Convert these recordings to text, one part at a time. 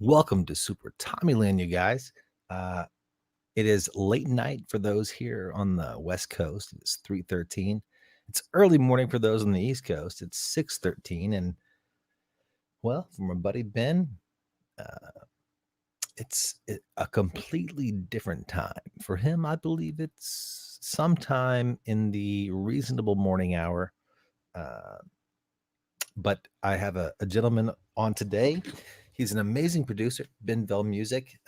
Welcome to Super Tommyland, you guys. Uh, it is late night for those here on the West Coast. It's 3:13. It's early morning for those on the East Coast. It's 6:13. And well, for my buddy Ben, uh, a completely different time. For him, I believe it's sometime in the reasonable morning hour. Uh, but I have a gentleman on today. He's an amazing producer, BENVEL Music,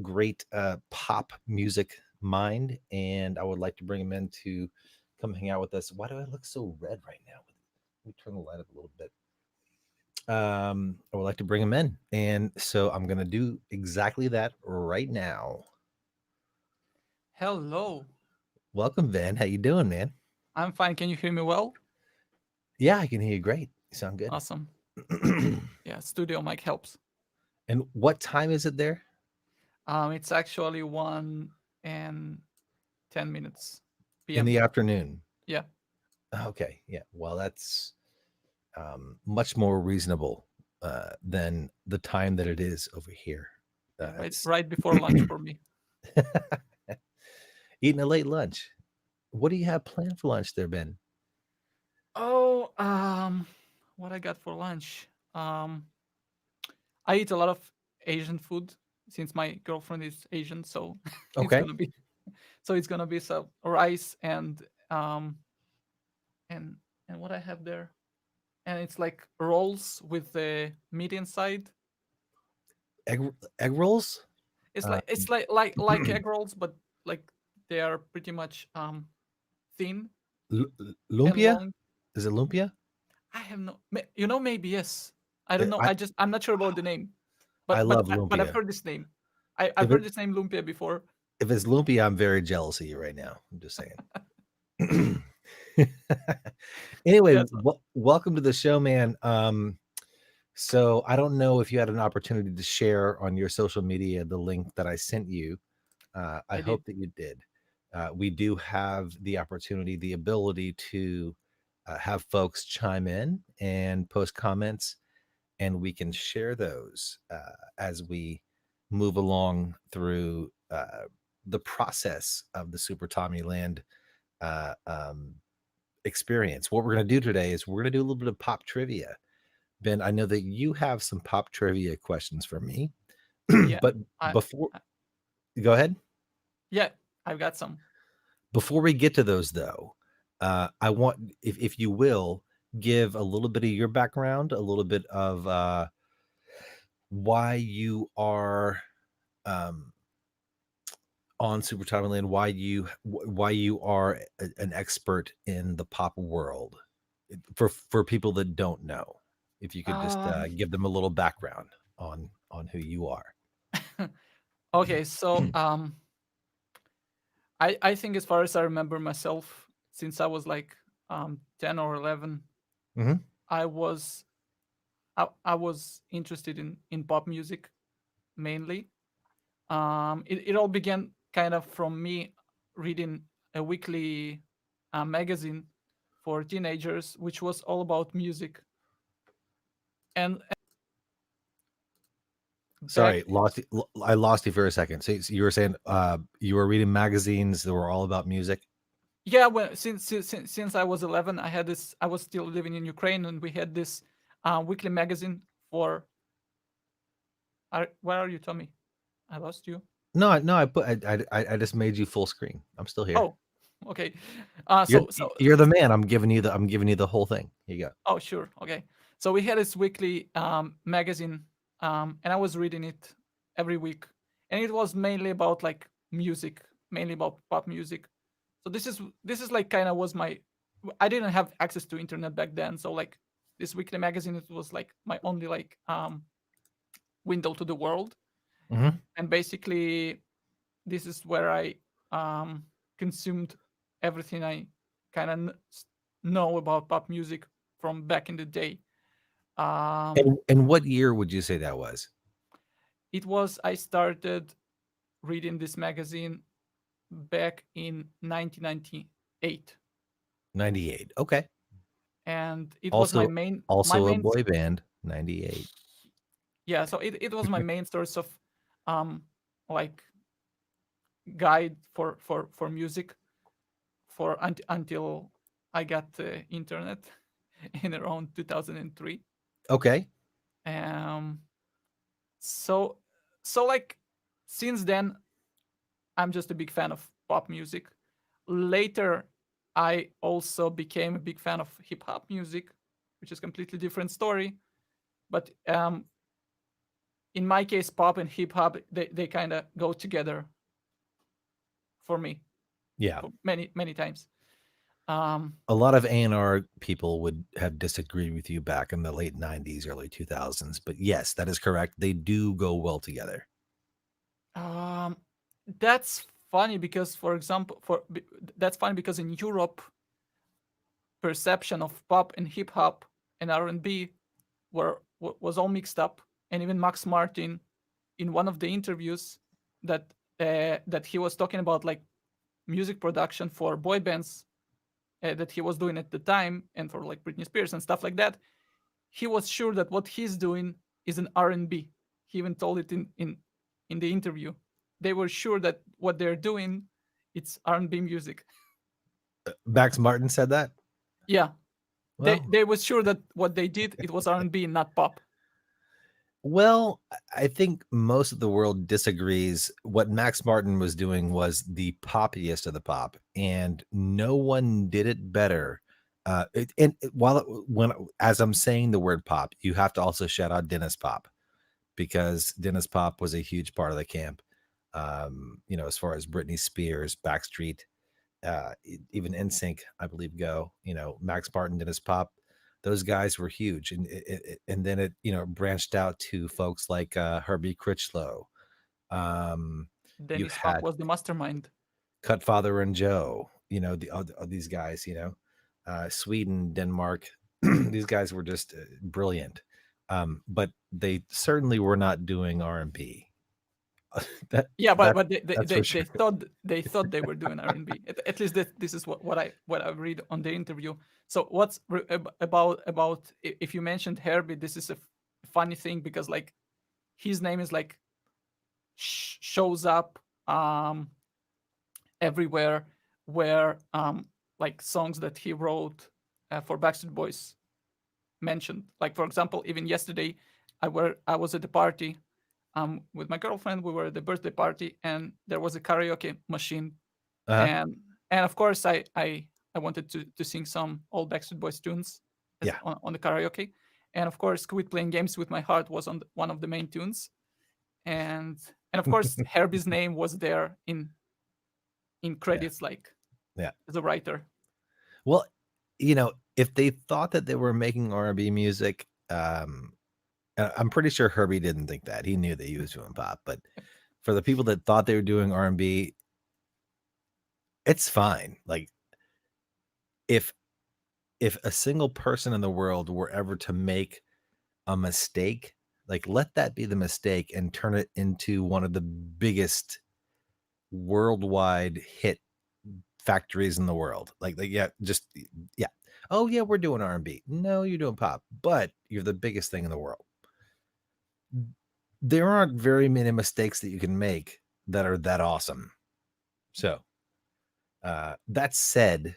great pop music mind, and I would like to bring him in to come hang out with us. Why do I look so red right now? Let me turn the light up a little bit. I would like to bring him in, and so I'm going to do exactly that right now. Hello. Welcome, Ben. How you doing, man? I'm fine. Can you hear me well? Yeah, I can hear you great. You sound good. Awesome. Yeah, studio mic helps. And what time is it there? It's actually 1 and 10 minutes In PM. the afternoon. Yeah, Okay, yeah. Well, that's much more reasonable than the time that it is over here. yeah, right It's right before lunch for me. eating a late lunch. What do you have planned for lunch there, Ben? Oh, what I got for lunch? Um I eat a lot of Asian food since my girlfriend is Asian, so it's Okay. gonna be it's gonna be some rice um and and what I have there. And it's like rolls with the meat inside. Egg rolls? It's Uh, like egg rolls, but like they are pretty much thin and lumpia? long. Is it lumpia? I have maybe yes. I don't I, know. I I'm not sure about the name, I love but I've lumpia. heard this name. I've If heard it this name lumpia before. if it's lumpia, I'm very jealous of you right now. I'm just saying. Anyway, Yeah. So welcome to the show, man. So I don't know if you had an opportunity to share on your social media the link that I sent you. I I did. hope that you did. We do have the opportunity, the ability to have folks chime in and post comments, and we can share those as we move along through the process of the Super Tommy Land uh, um, experience. What we're going to do today is we're going to do a little bit of pop trivia. Ben, I know that you have some pop trivia questions for me, Yeah. but I, before, I go ahead. yeah. I've got some. Before we get to those, though, I want, if you will, give a little bit of your background, a little bit of why you are um, on Super Time Land, why you are an expert in the pop world for people that don't know. If you could just Um. give them a little background on who you are. Okay. So I think as far as I remember myself, since I was like 10 or 11, Hmm. I was I was interested in pop music mainly. It all began kind of from me reading a weekly magazine for teenagers, which was all about music. And back, Sorry, I lost you for a second. So you were saying you were reading magazines that were all about music. yeah, when since I was 11, I had this. I was still living in Ukraine, and we had this weekly magazine for. Where are you, Tommy? I lost you. No, no, I just made you full screen. I'm still here. Oh, okay. You're So you're the man. I'm giving you the whole thing. Here you go. oh, sure. Okay. So we had this weekly magazine, and I was reading it every week, and it was mainly about like music, mainly about pop music. So this is like kind of was my. I didn't have access to internet back then, so like this weekly magazine, it was like my only like window to the world, Hmm. and basically this is where I um, consumed everything I kind of know about pop music from back in the day. Um, And what year would you say that was? it was I started reading this magazine back in 1998, 98. Okay. and it was Also my a main. boy band. 98. Yeah, so it was my main source of um like guide for music until I got the internet in around 2003. Okay. Um, so like since then, I'm just a big fan of pop music. Later, I also became a big fan of hip hop music, which is completely different story. But in my case, pop and hip hop they kind of go together for me Yeah. for many times. Um, A lot of A&R people would have disagreed with you back in the late 90s, early 2000s, but yes, that is correct. They do go well together. um, that's funny because, for example, that's funny because in Europe, perception of pop and hip hop and R&B was all mixed up, and even Max Martin, in one of the interviews that that he was talking about, like music production for boy bands that he was doing at the time, and for like Britney Spears and stuff like that, he was sure that what he's doing is an R&B. He even told it in the interview. They were sure that what they're doing it's R&B music. Max Martin said that? Yeah, Well, they was sure that what they did it was R&B, not pop. well, I think most of the world disagrees. What Max Martin was doing was the poppiest of the pop, and no one did it better. When as I'm saying the word pop, you have to also shout out Dennis Pop, because Dennis Pop was a huge part of the camp. As far as Britney Spears, Backstreet, even NSYNC, I believe, go. Max Martin, Dennis Pop, those guys were huge, and then it branched out to folks like Herbie Critchlow. You Dennis Pop had was the mastermind. Cutfather and Joe. These guys. Sweden, Denmark. These guys were just brilliant, but they certainly were not doing R&B. that Yeah, but that they, that's for they sure. thought they were doing R&B. At least this is what I read on the interview. So what's about if you mentioned Herbie, this is a funny thing because like his name is like shows up everywhere where like songs that he wrote for Backstreet Boys mentioned. Like for example, even yesterday, I was at the party with my girlfriend. We were at the birthday party, and there was a karaoke machine, Uh-huh. and of course I wanted to sing some old Backstreet Boys tunes as Yeah. on the karaoke, and of course Quit Playing Games with My Heart was on one of the main tunes, and of course Herbie's name was there in Yeah. credits like Yeah. as a writer. Well, if they thought that they were making R&B music, I'm pretty sure Herbie didn't think that. He knew that he was doing pop, but for the people that thought they were doing R&B, it's fine. Like if a single person in the world were ever to make a mistake, like let that be the mistake and turn it into one of the biggest worldwide hit factories in the world. Yeah, just yeah. Oh yeah, we're doing R&B. No, you're doing pop, but you're the biggest thing in the world. There aren't very many mistakes that you can make that are that awesome. So, that said,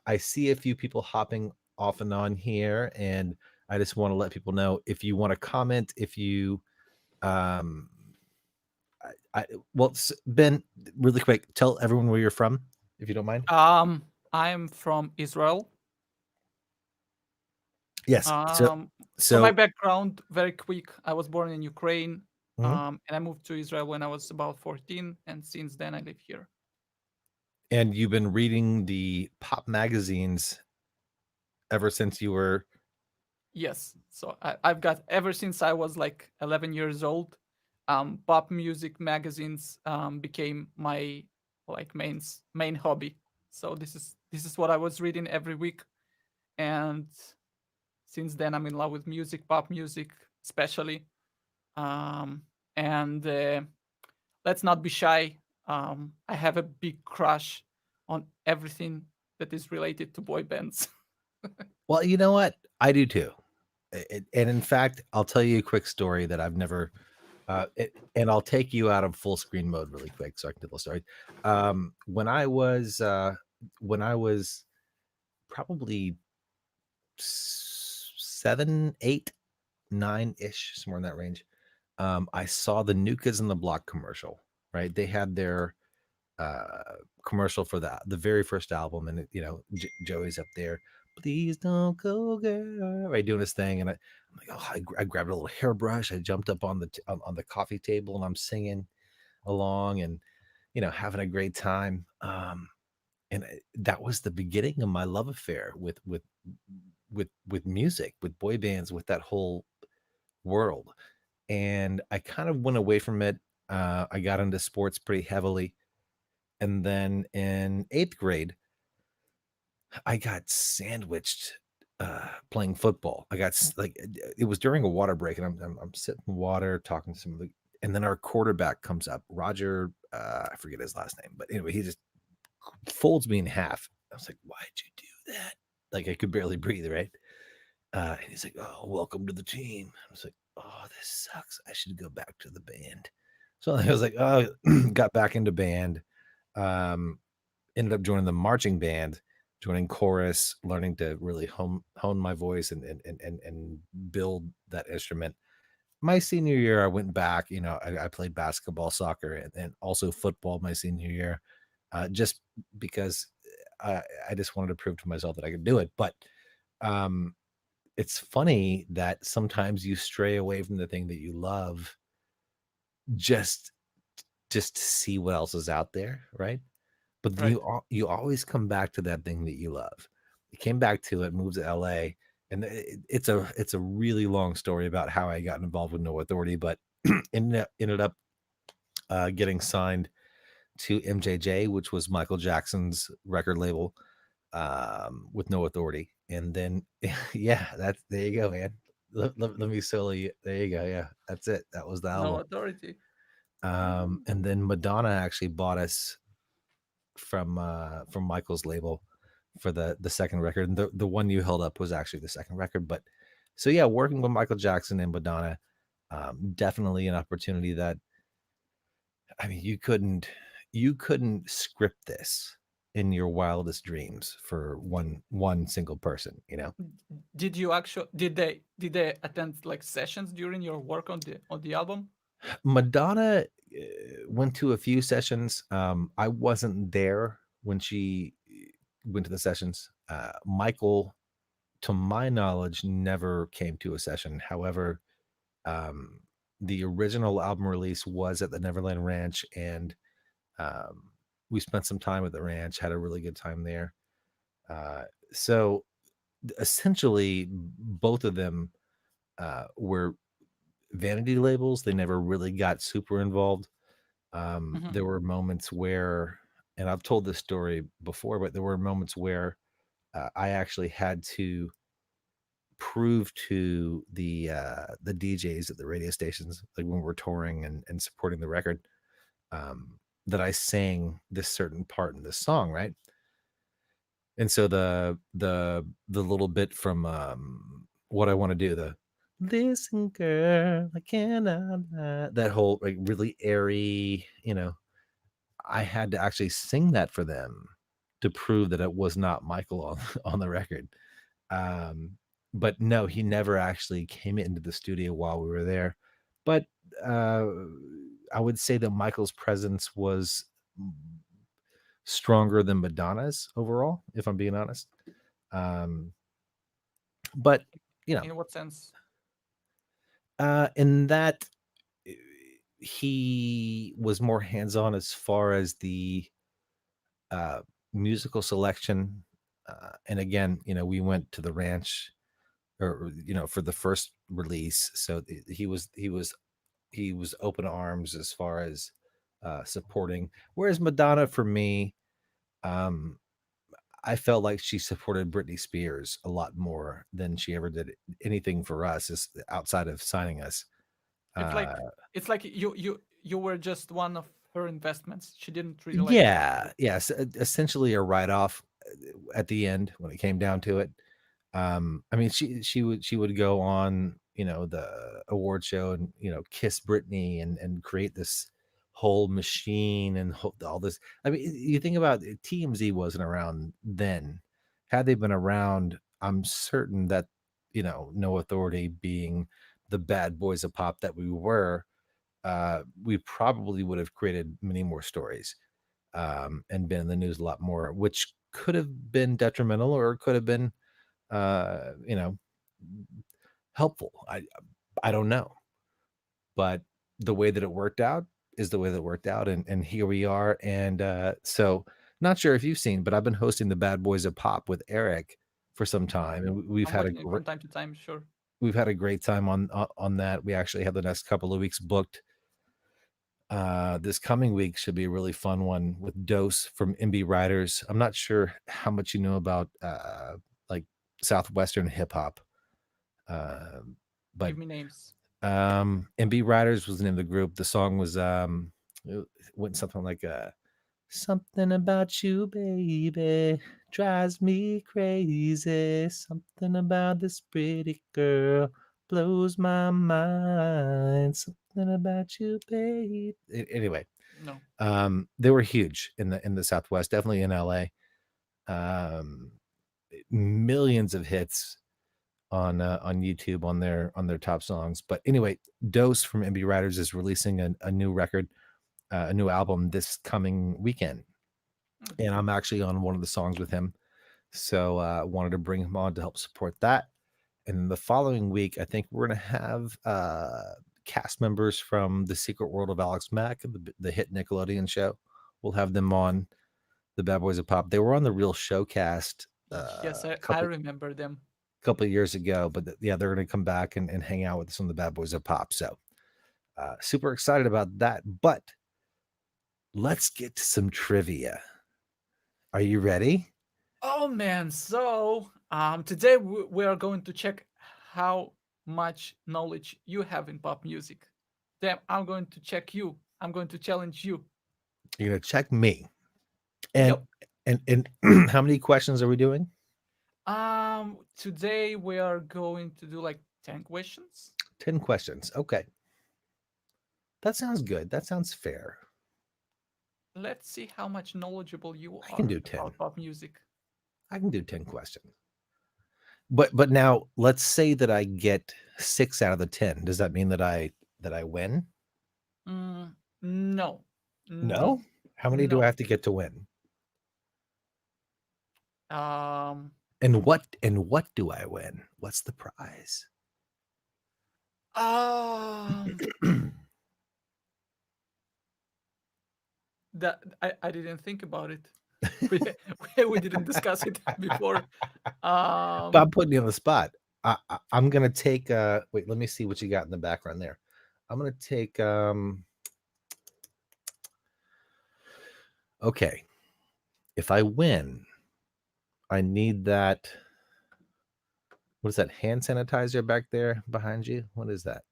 I see a few people hopping off and on here, and I just want to let people know, if you want to comment, if you um well, Ben, really quick, tell everyone where you're from, if you don't mind. I'm from Israel. Yes. So So my so background, very quick. I was born in Ukraine, mhm. and I moved to Israel when I was about 14, and since then I live here. And you've been reading the pop magazines ever since you were. Yes, so I've got ever since I was like 11 years old. Pop music magazines became my like main hobby. So this is what I was reading every week, and since then I'm in love with music, pop music especially. Um, and let's not be shy. I have a big crush on everything that is related to boy bands. Well, you know what? I do too. And in fact, I'll tell you a quick story that I've never, and I'll take you out of full screen mode really quick so I can tell the story. When I was probably 7, 8, 9 ish, somewhere in that range, I saw the New Kids on the Block commercial. Right, they had their uh commercial for the very first album, and Joey's up there, please don't go girl, right, doing his thing, and I'm like, oh, I grabbed a little hairbrush, I jumped up on on the coffee table, and I'm singing along, and having a great time. And that was the beginning of my love affair with music, with boy bands, with that whole world. And I kind of went away from it. I got into sports pretty heavily, and then in 8th grade, I got sandwiched playing football. It was during a water break, and I'm sitting in water talking to some of the, and then our quarterback comes up, Roger. I forget his last name, but anyway, he just folds me in half. I was like, "Why'd you do that?" Like I could barely breathe, right? And he's like, "Oh, welcome to the team." I was like, "Oh, this sucks. I should go back to the band." So I was like, "Oh," got back into band. Um, Ended up joining the marching band, joining chorus, learning to really hone my voice and build that instrument. My senior year, I went back. I played basketball, soccer, and also football my senior year, just because I just wanted to prove to myself that I could do it. But um, it's funny that sometimes you stray away from the thing that you love just just to see what else is out there, right? But then Right. you always come back to that thing that you love. You came back to it, moved to LA, and it's a really long story about how I got involved with No Authority, but ended up getting signed to MJJ, which was Michael Jackson's record label, with No Authority, and then yeah, that's there you go, man. Let me solo you. There you go. Yeah, that's it. That was the No album. authority. And then Madonna actually bought us from Michael's label for the second record. And the one you held up was actually the second record. But so yeah, working with Michael Jackson and Madonna, definitely an opportunity that, I mean, you couldn't script this in your wildest dreams for one single person, you know. Did you actually did they attend like sessions during your work on the album? Madonna went to a few sessions. I wasn't there when she went to the sessions. Michael, to my knowledge, never came to a session. However, um, the original album release was at the Neverland Ranch, and um, we spent some time at the ranch, had a really good time there. So essentially, both of them were vanity labels. They never really got super involved. Mhm. There were moments where, and I've told this story before, but there were moments where I actually had to prove to the DJs at the radio stations, like when we're touring and supporting the record, that I sang this certain part in this song, right? And so the little bit from What I Want to Do, the listen girl, I cannot that whole like really airy, I had to actually sing that for them to prove that it was not Michael on on the record. Um, but no, he never actually came into the studio while we were there. But uh, I would say that Michael's presence was stronger than Madonna's overall, if I'm being honest. Um, but you know, In what sense? in that uh, he was more hands-on as far as the uh, musical selection. And again, we went to the ranch, or for the first release, so he was open arms as far as supporting. Whereas Madonna, for me, um, I felt like she supported Britney Spears a lot more than she ever did anything for us, outside of signing us. It's Uh, like it's like you were just one of her investments. She didn't really like yeah, yes, essentially a write off at the end when it came down to it. I mean, she would go on, the award show and kiss Britney and create this whole machine and all this. I mean, you think about it, TMZ wasn't around then. Had they been around, I'm certain that No Authority being the bad boys of pop that we were, we probably would have created many more stories, and been in the news a lot more, which could have been detrimental or could have been uh, you know, helpful. I don't know, but the way that it worked out is the way that it worked out, and here we are. And so, not sure if you've seen, but I've been hosting the Bad Boys of Pop with Eric for some time, and we've I'm had a watching it great from time to time. Sure. time on that. We actually have the next couple of weeks booked. This coming week should be a really fun one with Dose from MB Riders. I'm not sure how much you know about like Southwestern hip hop, um, but Give me names. MB Riders was the name of the group. The song was it went something like something about you, baby, drives me crazy. Something about this pretty girl blows my mind. Something about you, baby. Anyway, No. they were huge in the Southwest, definitely in LA. Um, Millions of hits on YouTube on their top songs. But anyway, Dose from MB Riders is releasing a new record, a new album this coming weekend, Mm, and I'm cool. actually on one of the songs with him. So wanted to bring him on to help support that. And the following week, I think we're gonna have cast members from The Secret World of Alex Mack, the hit Nickelodeon show. We'll have them on the Bad Boys of Pop. They were on the Real Showcast Yes, a I remember them. couple of years ago, but yeah, they're going to come back and hang out with some of the Bad Boys of Pop. So super excited about that. But let's get to some trivia. Are you ready? Oh man, so today we are going to check how much knowledge you have in pop music. Then I'm going to check you. I'm going to challenge you. You're going to check me. And Yep. and how many questions are we doing? Today we are going to do like 10 questions. 10 questions. Okay. That sounds good. That sounds fair. Let's see how much knowledgeable you I can are do 10. about pop music. I can do 10 questions. But now let's say that I get 6 out of the 10. Does that mean that I win? No, no. No? How many do I No. have to get to win? Um, And what do I win? What's the prize? um, that I didn't think about it. We we didn't discuss it before. But Um, I'm putting you on the spot. I'm gonna take wait, let me see what you got in the background there. I'm gonna take okay. If I win, I need that. What is that hand sanitizer back there behind you? What is that?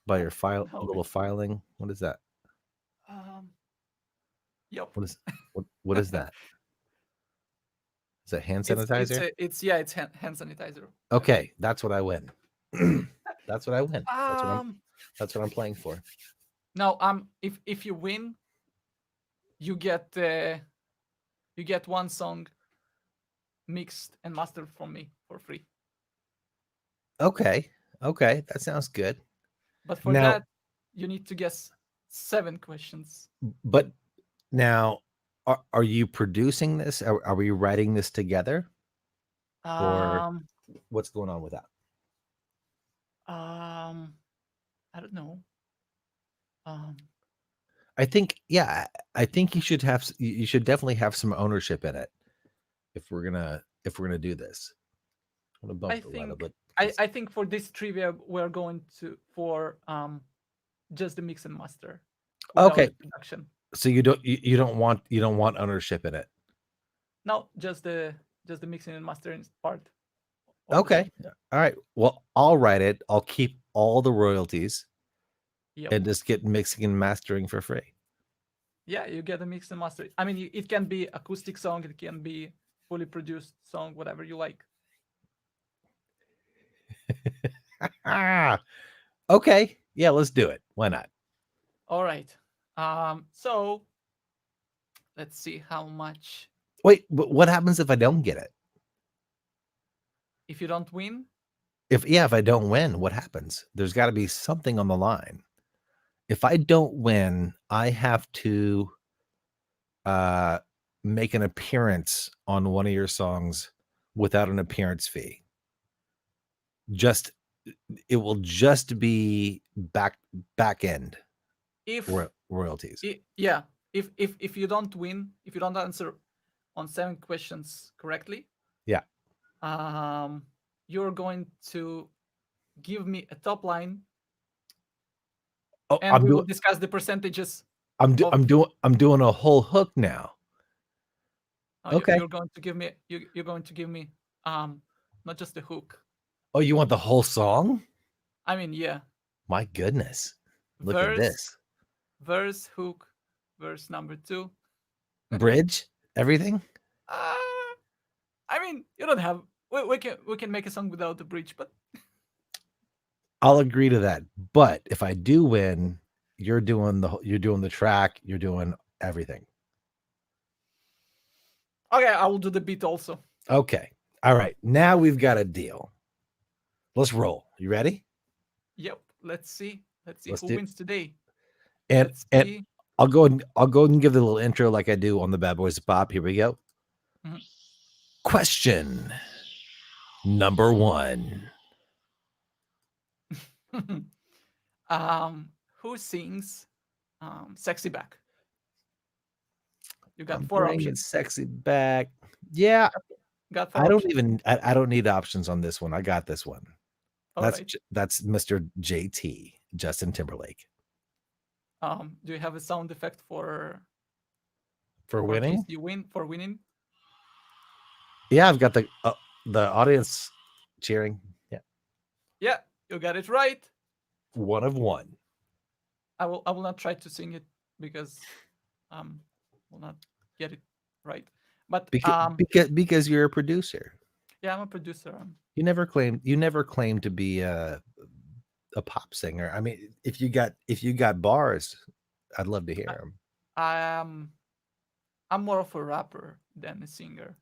By your file, no. little filing. What is that? Um, yep. What is what is that? Is that hand sanitizer? It's hand sanitizer. Yeah. Okay, that's what I win. That's what I win. Um. That's what I'm playing for. Now, if you win, you get one song mixed and mastered from me for free. Okay. Okay, that sounds good. But for Now, that, you need to guess 7 questions. but now, are you producing this? Are we writing this together, or Um. what's going on with that? Um. I don't know. Um. I think, yeah, I think you should have you should definitely have some ownership in it if we're gonna do this. I'm gonna I bump it a little think bit because I think for this trivia we're going to for just the mix and master without okay. the production. So you don't want ownership in it. No, just the mixing and mastering part of the song. Okay. All right. Well, I'll write it. I'll keep all the royalties Yep. and just get mixing and mastering for free. Yeah, you get a mix and master. I mean, it can be acoustic song, it can be fully produced song, whatever you like. Okay. Yeah, let's do it. Why not? All right. So let's see how much. Wait, what happens if I don't get it? If you don't win, If I don't win, what happens? There's got to be something on the line. If I don't win, I have to uh make an appearance on one of your songs without an appearance fee. Just it will just be back end if royalties. yeah, if you don't win, if you don't answer on 7 questions correctly, Yeah. um, you're going to give me a top line, Oh, and we will discuss the percentages of. I'm doing a whole hook now. Okay. You're going to give me you're going to give me um not just the hook. Oh, you want the whole song? I mean, yeah, My goodness. Look at verse, this. hook, verse number 2. Bridge, everything? Uh, I mean, you don't have. We can make a song without the bridge, but I'll agree to that. But if I do win, you're doing the track, you're doing everything. okay, I will do the beat also. Okay. All right. Now we've got a deal. Let's roll. You ready? Yep. Let's see. Let's see Let's who do wins today. and Let's and see. I'll go and give the little intro like I do on the Bad Boys of Pop. Here we go. Mhm. Question number 1. Who sings "Sexy Back"? You got I'm 4 bringing options. sexy back. Yeah, Got 4 options. I don't need options on this one. I got this one. All right. That's Mr. JT, Justin Timberlake. Do you have a sound effect For for case winning? you win for winning? Yeah, I've got the audience cheering. Yeah. Yeah, you got it right. One of one. I will not try to sing it because will not get it right. But Because you're a producer. yeah, I'm a producer. You never claimed to be a pop singer. I mean, if you got bars, I'd love to hear them. I am I'm more of a rapper than a singer.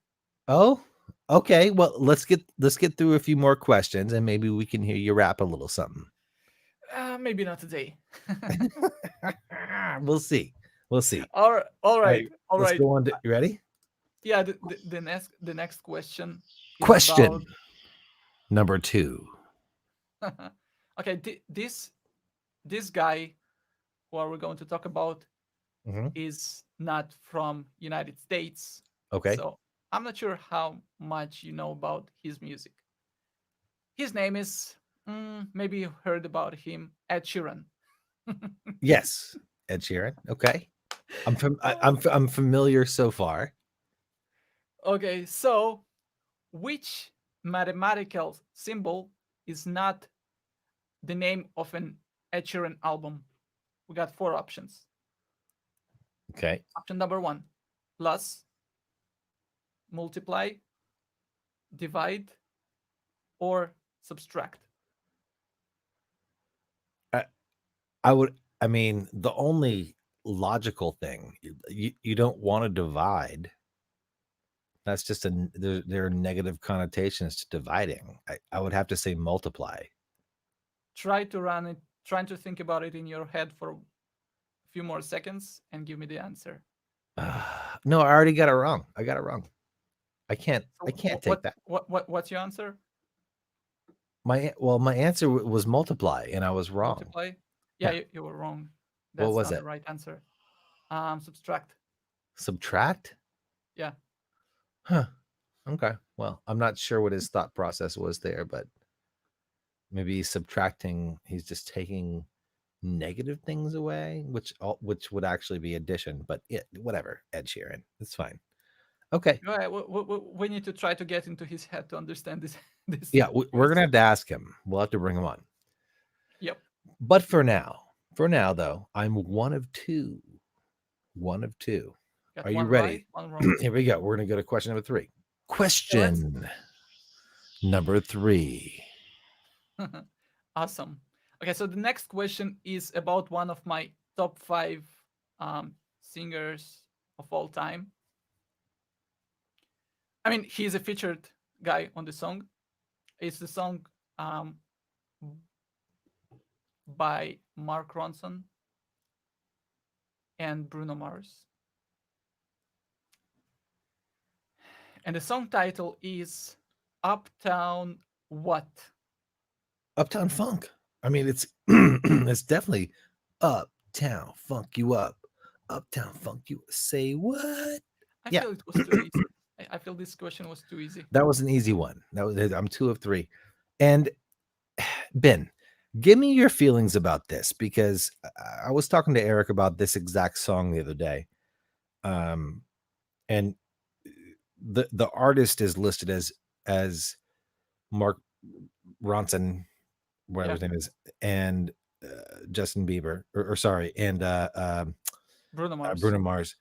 Oh, okay. Well, let's get through a few more questions and maybe we can hear you rap a little something. Maybe not today. We'll see. We'll see. All All right, right, all let's right. go on to you ready? Yeah, the next question is about. Question number 2. Okay, this guy who are we going to talk about Mhm. is not from United States, Okay. so I'm not sure how much you know about his music. His name is, maybe you heard about him, Ed Sheeran. Yes. Ed Sheeran. Okay. I'm familiar so far. Okay, so which mathematical symbol is not the name of an Ed Sheeran album? We got 4 options. Okay. Option number 1, plus, multiply, divide, or subtract. I, I would I mean, the only logical thing, you don't want to divide. That's just there are negative connotations to dividing. I would have to say multiply. Try to run it, trying to think about it in your head for a few more seconds and give me the answer. No, I already got it wrong. I got it wrong. I So can't take that. what's your answer? My answer was multiply and I was wrong. Multiply? Yeah, Yeah. you were wrong. What That's was not it? the right answer. Subtract. Subtract? Yeah. Huh. Okay. Well, I'm not sure what his thought process was there, but maybe he's just taking negative things away, which would actually be addition, but whatever. Ed Sheeran. It's fine. Okay. Right. We need to try to get into his head to understand this this Yeah, we're gonna have question. to ask him. We'll have to bring him on. Yep. But for now though, I'm one of two. One of two. Are Got you one ready? right, one wrong. Here we go. We're gonna go to question number 3. Yeah, let's. Question number 3. Awesome. Okay, so the next question is about one of my top five singers of all time. I mean, he's a featured guy on the song. It's the song um, by Mark Ronson and Bruno Mars. And the song title is Uptown What? Uptown Funk. I mean, it's it's definitely Uptown Funk you up. Uptown Funk you say what? I Yeah, feel it was too easy. I feel this question was too easy. that was an easy one. That was I'm 2 of 3. And Ben, give me your feelings about this because I was talking to Eric about this exact song the other day. Um and the artist is listed as Mark Ronson, whatever Yeah, his name is, and Justin Bieber, or sorry, and Bruno Mars. Bruno Mars.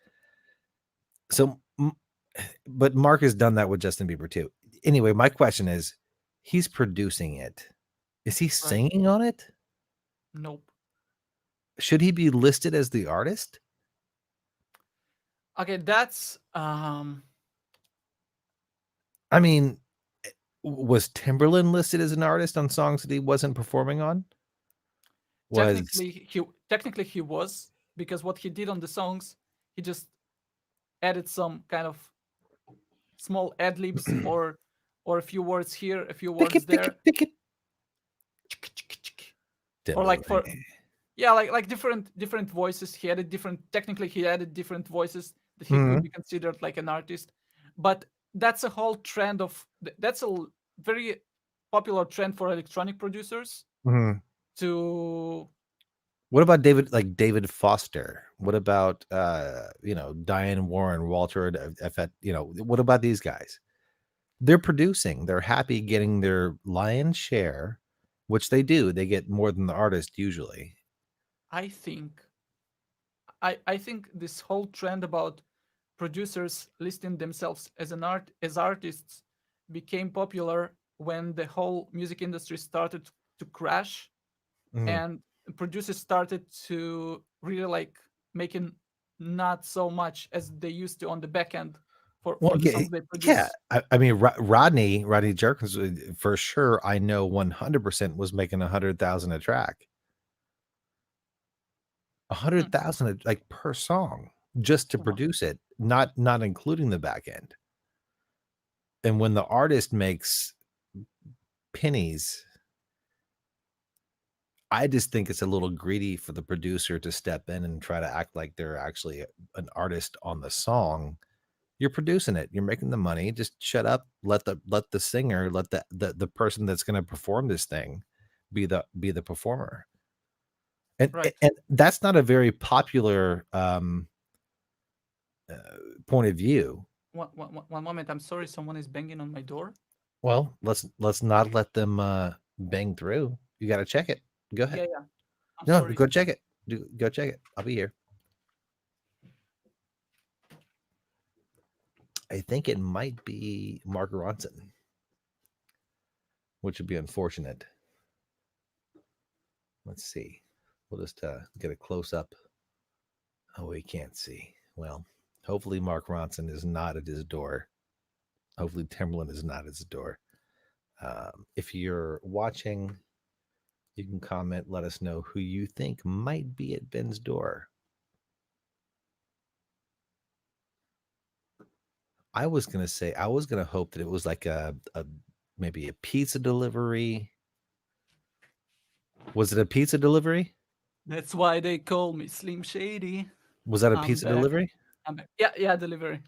So, but Mark has done that with Justin Bieber too. Anyway, my question is, he's producing it. Is he Right. singing on it? Nope. Should he be listed as the artist? Okay, that's I mean, was Timberland listed as an artist on songs that he wasn't performing on? Was technically he was, because what he did on the songs, he just added some kind of small ad libs or a few words here, a few pick words it, pick it, there, pick it. or like for Timberland. yeah, like different voices. He added different. Technically, he added different voices that he could Mhm, be considered like an artist. But that's a whole trend of that's a very popular trend for electronic producers mhm. to What about David Foster? What about Diane Warren, Walter F. What about these guys? They're producing. They're happy getting their lion's share, which they do. They get more than the artist usually. I think I think this whole trend about producers listing themselves as as artists became popular when the whole music industry started to crash, Mhm. and producers started to really like making not so much as they used to on the back end Well, for the yeah, songs they yeah. produce. I mean, Rodney Jerkins, for sure. I know 100% was making 100,000 a track, a Hmm. hundred thousand like per song just to Wow. produce it, not including the back end. And when the artist makes pennies, I just think it's a little greedy for the producer to step in and try to act like they're actually an artist on the song. You're producing it. You're making the money. Just shut up. Let the singer, let the person that's going to perform this thing be the performer. And Right. and that's not a very popular uh, point of view. One moment. I'm sorry. Someone is banging on my door. Well, let's not let them bang through. You got to check it. Go ahead. Yeah, yeah. I'm No, sorry. go check it. Go check it. I'll be here. I think it might be Mark Ronson, which would be unfortunate. Let's see. We'll just get a close up. Oh, we can't see. Well, hopefully Mark Ronson is not at his door. Hopefully Timberland is not at his door. If you're watching, you can comment. Let us know who you think might be at Ben's door. I was gonna say I was gonna hope that it was like a maybe a pizza delivery. Was it a pizza delivery? That's why they call me Slim Shady. Was that a I'm pizza back. delivery? I'm back. Yeah, yeah. Delivery.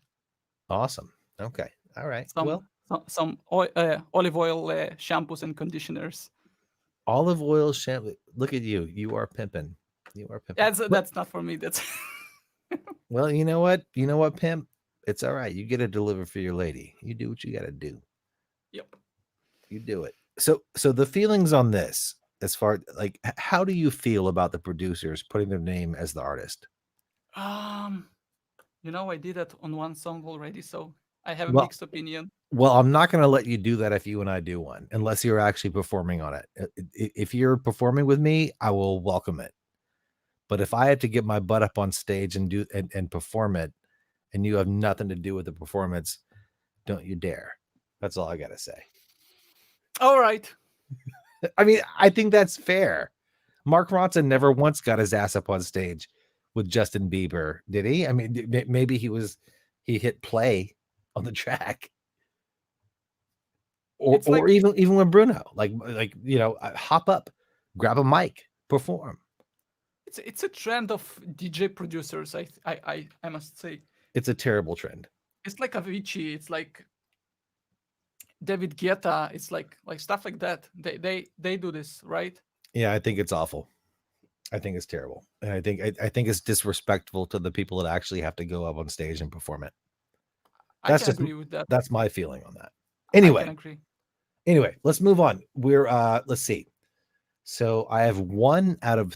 Awesome. Okay. All right. Well, Some olive oil shampoos and conditioners. olive oil shampoo. Look at you. You are pimping. You are pimping. That's not for me. That's Well, you know what? You know what, pimp? It's all right. You get to deliver for your lady. You do what you got to do. yep. You do it. So the feelings on this, as far like, how do you feel about the producers putting their name as the artist? I did that on one song already, so I have a Well, mixed opinion. I'm not going to let you do that if you and I do one, unless you're actually performing on it. If you're performing with me, I will welcome it. But if I have to get my butt up on stage and and perform it, and you have nothing to do with the performance, don't you dare. That's all I got to say. All right. I mean, I think that's fair. Mark Ronson never once got his ass up on stage with Justin Bieber, did he? I mean, maybe he hit play on the track, It's or like even when Bruno, like hop up, grab a mic, perform. it's a trend of DJ producers. I must say, It's a terrible trend. it's like Avicii. It's like David Guetta. It's like stuff like that. They do this, right? Yeah, I think it's awful. I think it's terrible, and I think it's disrespectful to the people that actually have to go up on stage and perform it. I That's can just agree with that. that's my feeling on that. I can Anyway, agree. let's move on. We're let's see. So I have one out of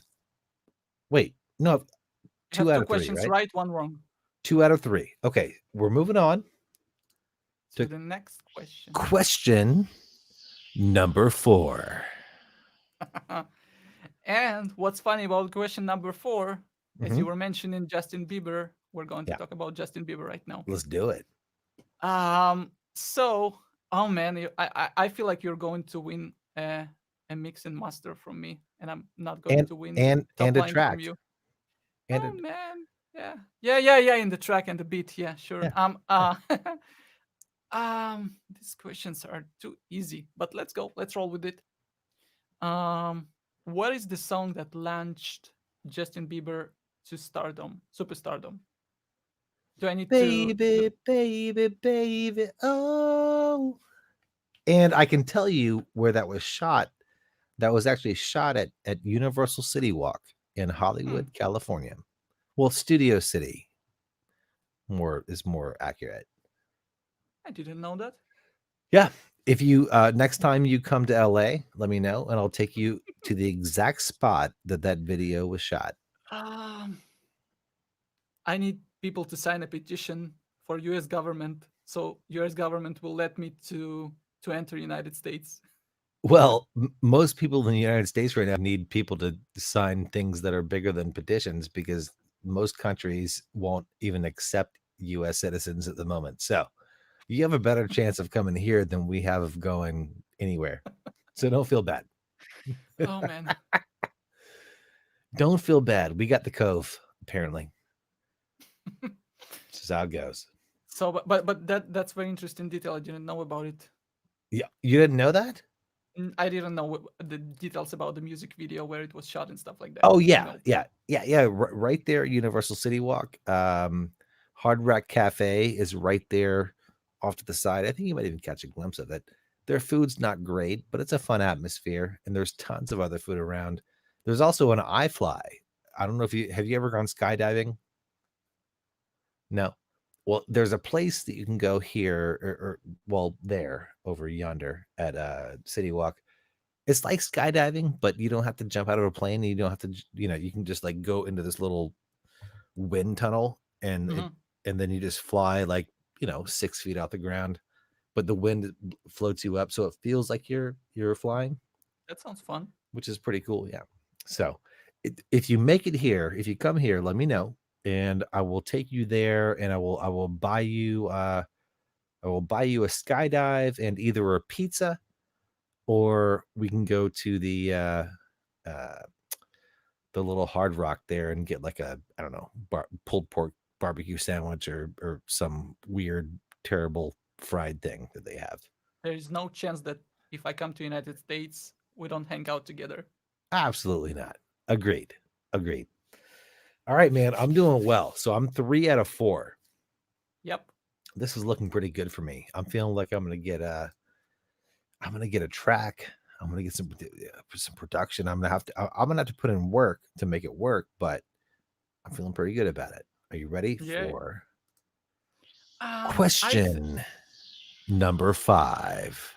wait, no, You two have out two of three, questions right? right, one wrong. Two out of three. Okay, we're moving on To to the next question. question number 4. And what's funny about question number 4, as you Mhm. were mentioning Justin Bieber, we're going to Yeah, talk about Justin Bieber right now. let's do it. So, oh man, I feel like you're going to win a mix and master from me, and I'm not going And to win top and a line from track. you. And a Oh man, yeah. In the track and the beat, yeah, sure. yeah, yeah. These questions are too easy, but let's go. Let's roll with it. Um, what is the song that launched Justin Bieber to stardom, superstardom? Do I need to? Baby, baby, baby. Oh. And I can tell you where that was shot. That was actually shot at Universal City Walk in Hmm, Hollywood, California. Well, Studio City more accurate. I didn't know that. Yeah. If you next time you come to LA, let me know and I'll take you to the exact spot that video was shot. Um, I need people to sign a petition for U.S. government, so U.S. government will let me to enter United States. Well, most people in the United States right now need people to sign things that are bigger than petitions because most countries won't even accept US citizens at the moment. So, you have a better chance of coming here than we have of going anywhere. So don't feel bad. Oh man. Don't feel bad. We got the cove, apparently. This is how it goes. So, but that's very interesting detail. I didn't know about it. Yeah. You didn't know that? I didn't know the details about the music video where it was shot and stuff like that. Oh yeah, No. yeah. Right there, Universal City Walk. Hard Rock Cafe is right there, off to the side. I think you might even catch a glimpse of it. Their food's not great, but it's a fun atmosphere, and there's tons of other food around. There's also an iFly. I don't know if you ever gone skydiving? No. Well, there's a place that you can go here, or well, there over yonder at City Walk. It's like skydiving, but you don't have to jump out of a plane. You don't have to, you can just like go into this little wind tunnel Hmm. and then you just fly like, 6 feet off the ground, but the wind floats you up. So it feels like you're flying, That sounds fun. which is pretty cool. Yeah. So if you make it here, if you come here, let me know and I will take you there and I will buy you a skydive and either a pizza or we can go to uh, the little Hard Rock there and get like a I don't know pulled pork barbecue sandwich or some weird terrible fried thing that they have. There is no chance that if I come to United States, we don't hang out together. Absolutely not. Agreed. Agreed. All right, man. I'm doing well. So I'm 3 out of 4. Yep. This is looking pretty good for me. I'm feeling like I'm gonna get a track. I'm gonna get some production. I'm gonna have to put in work to make it work, but I'm feeling pretty good about it. Are you ready Yeah. for I question number 5?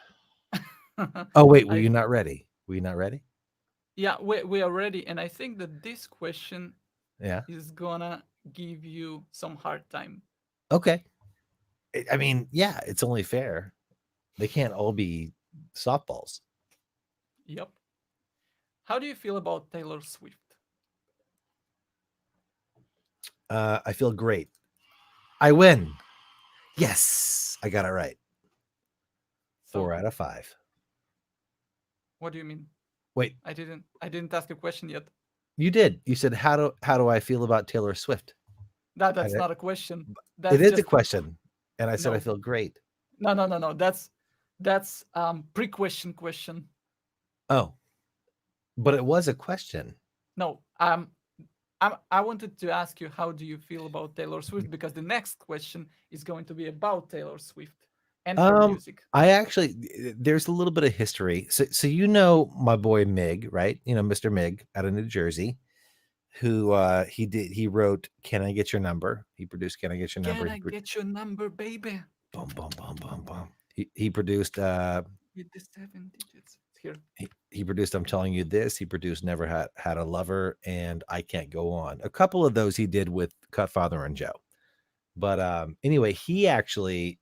Oh, wait, were I you not ready? Were you not ready? yeah, we are ready, and I think that this question Yeah. is gonna give you some hard time. Okay. I mean, yeah, it's only fair. They can't all be softballs. Yep. How do you feel about Taylor Swift? I feel great. I win. Yes, I got it right. Four So, out of five. what do you mean? Wait, I didn't ask a question yet. you did. You said how do I feel about Taylor Swift? That's And not a question. it That's is a just question, and I said I no. feel great. No, no, no, no. That's pre-question. Oh, but it was a question. No, I wanted to ask you how do you feel about Taylor Swift because the next question is going to be about Taylor Swift and her music. I actually there's a little bit of history. So you know my boy Mig, right? You know Mr. Mig out of New Jersey, who he wrote "Can I Get Your Number?" He produced "Can I Get Your Number?" Can I get your number, baby? Boom, boom, boom, boom, boom. He produced With the 7 digits. It's here. he produced "I'm Telling You This." He produced "Never Had a Lover" and "I Can't Go On." A couple of those he did with Cutfather and Joe. But anyway, he actually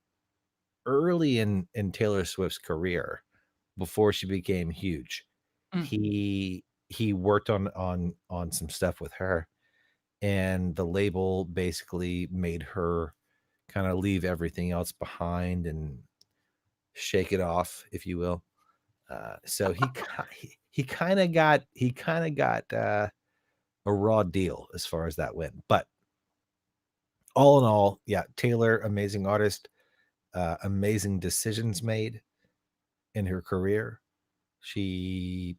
early in Taylor Swift's career, before she became huge, Mm, he worked on some stuff with her, and the label basically made her kind of leave everything else behind and shake it off, if you will. So he kind of got a raw deal as far as that went. But all in all, yeah, Taylor, amazing artist, amazing decisions made in her career. She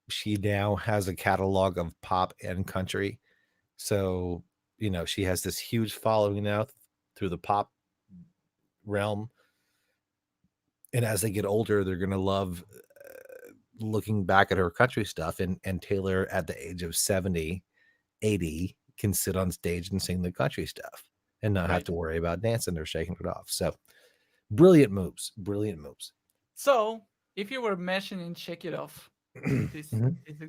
she now has a catalog of pop and country. So, she has this huge following now through the pop realm. And as they get older, they're going to love looking back at her country stuff. And Taylor, at the age of 70, 80, can sit on stage and sing the country stuff and not have right. to worry about dancing or shaking it off. So, brilliant moves. Brilliant moves. So, if you were mentioning "Shake It Off," this Mhm. is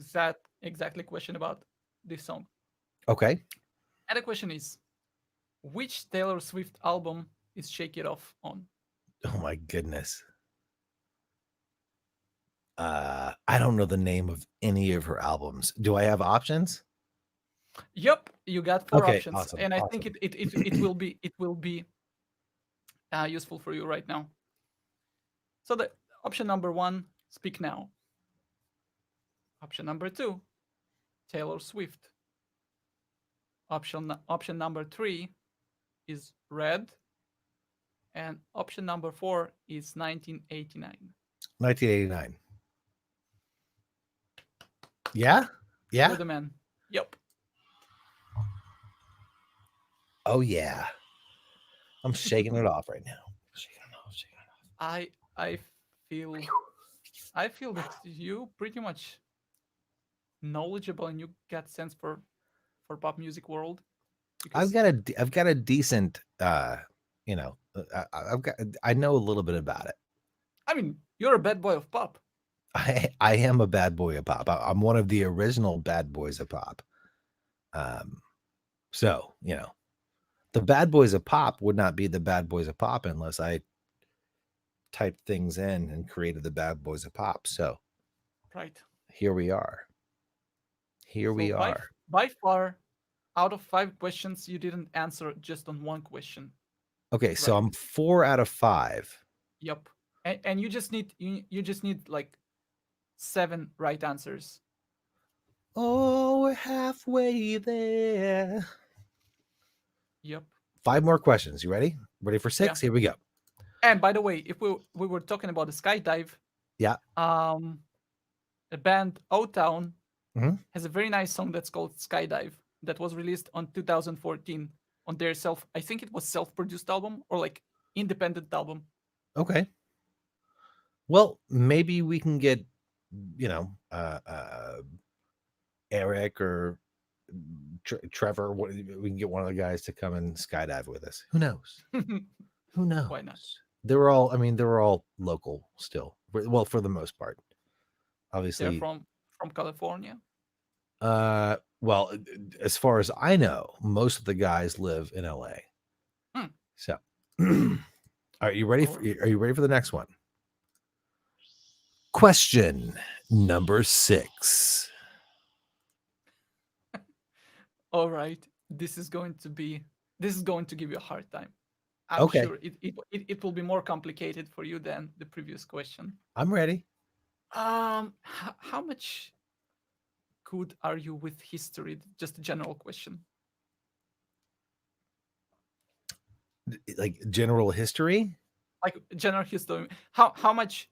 exactly question about this song. Okay. And the question is, which Taylor Swift album is "Shake It Off" on? Oh, my goodness. I don't know the name of any of her albums. Do I have options? Yep, you got four Okay, options, awesome, and I think awesome. it will be useful for you right now. So the option number one, "Speak Now." Option number two, "Taylor Swift." Option number three is "Red," and option number four is "1989." 1989. Yeah? You're Yeah? the man. Yep. Oh, yeah. I'm shaking it off right now. Shaking it off, shaking it I feel I feel that you pretty much knowledgeable and you got sense for pop music world I've because got I've got a decent, I know a little bit about it. I mean you're a bad boy of pop. I am a bad boy of pop. I'm one of the original bad boys of pop. Um, so, the bad boys of pop would not be the bad boys of pop unless I typed things in and created the bad boys of pop. So Right. here we are. Here So we by are. by far, out of 5 questions, you didn't answer just on one question. Okay, so Right. I'm 4 out of 5. Yep. And you just need like 7 right answers. Oh, we're halfway there. Yep. 5 more questions. You ready? Ready for Yeah. 6? Here we go. And by the way, if we were talking about the skydive, Yeah. um, the band O Town Mhm. has a very nice song that's called Skydive that was released on 2014 on their I think it was self-produced album or like independent album. Okay. Well, maybe we can get, you know, uh, uh, Eric or Trevor. We can get one of the guys to come and skydive with us. Who knows? Who Why not? knows? They were all. I mean, they were all local still. Well, for the most part, They're obviously. from California. Well, as far as I know, most of the guys live in LA. Hmm. So, Are you ready for Or the next one? Question number 6. all right, this is going to give you a hard time. I'm Okay, sure it will be more complicated for you than the previous question. I'm ready. How much good are you with history? Just a general question, Like general history. like general history. How much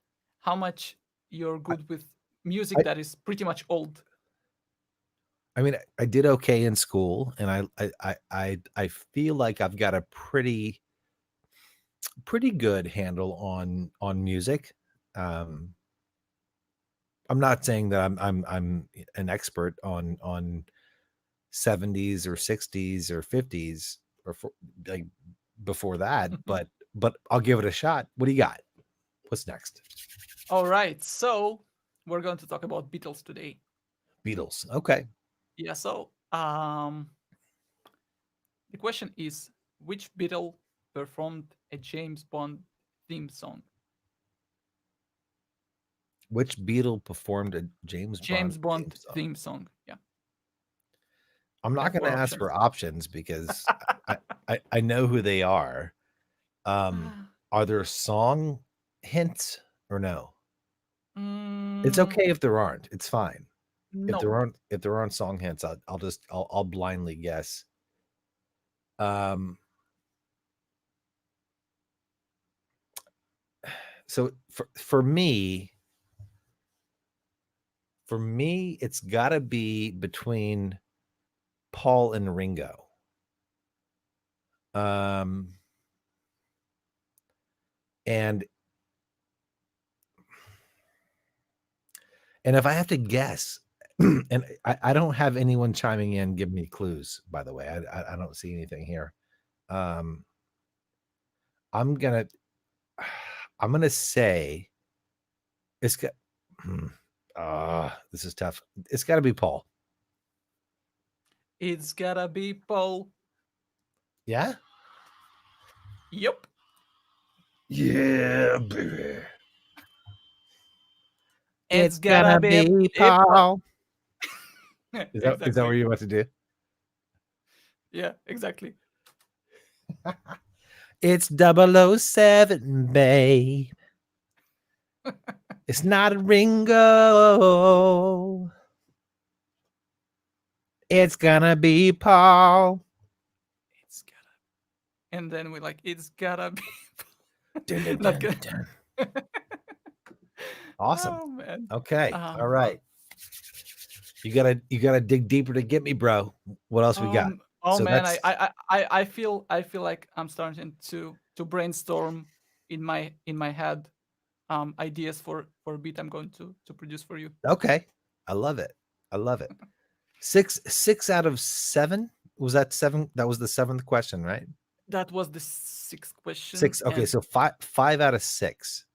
you're I, good with music I, that is pretty much old? I mean, I did okay in school, and I feel like I've got a pretty good handle on music. Um, I'm not saying that I'm an expert on 70s or 60s or 50s or like before that, but I'll give it a shot. What do you got? What's next? All right, so we're going to talk about Beatles today. Beatles. Okay. Yeah, so the question is, which Beatle performed a James Bond theme song? Which Beatle performed a James Bond James theme Bond song? theme song. Yeah, I'm we not have going to four ask for options. options because I know who they are. Are there song hints or no? It's Mm, okay if there aren't. It's fine. nope. If there aren't song hints, I'll blindly guess. Um, so for me, it's got to be between Paul and Ringo. Um, and and if I have to guess, and I don't have anyone chiming in, give me clues. By the way, I don't see anything here. Um, I'm gonna I'm gonna say it's got. Hmm, this is tough. It's got to be Paul. It's gotta be Paul. Yeah. Yep. Yeah, baby. It's It's gotta gonna be be Paul. Paul. Is that what Exactly. you're about to do? Yeah, exactly. It's 007, babe. It's not a Ringo. It's gonna be Paul. It's gotta. And then we like, it's gotta be. Dun, dun, Not dun, good. dun. Awesome. Oh man. Okay. All Um, right. You gotta dig deeper to get me, bro. What else we got? oh So man, that's I feel like I'm starting to brainstorm in my head ideas for a beat I'm going to produce for you. okay. I love it. I love it. Six out of seven. Was that seven? That was the seventh question, right? That was the sixth question, Six. Okay, and so five out of six.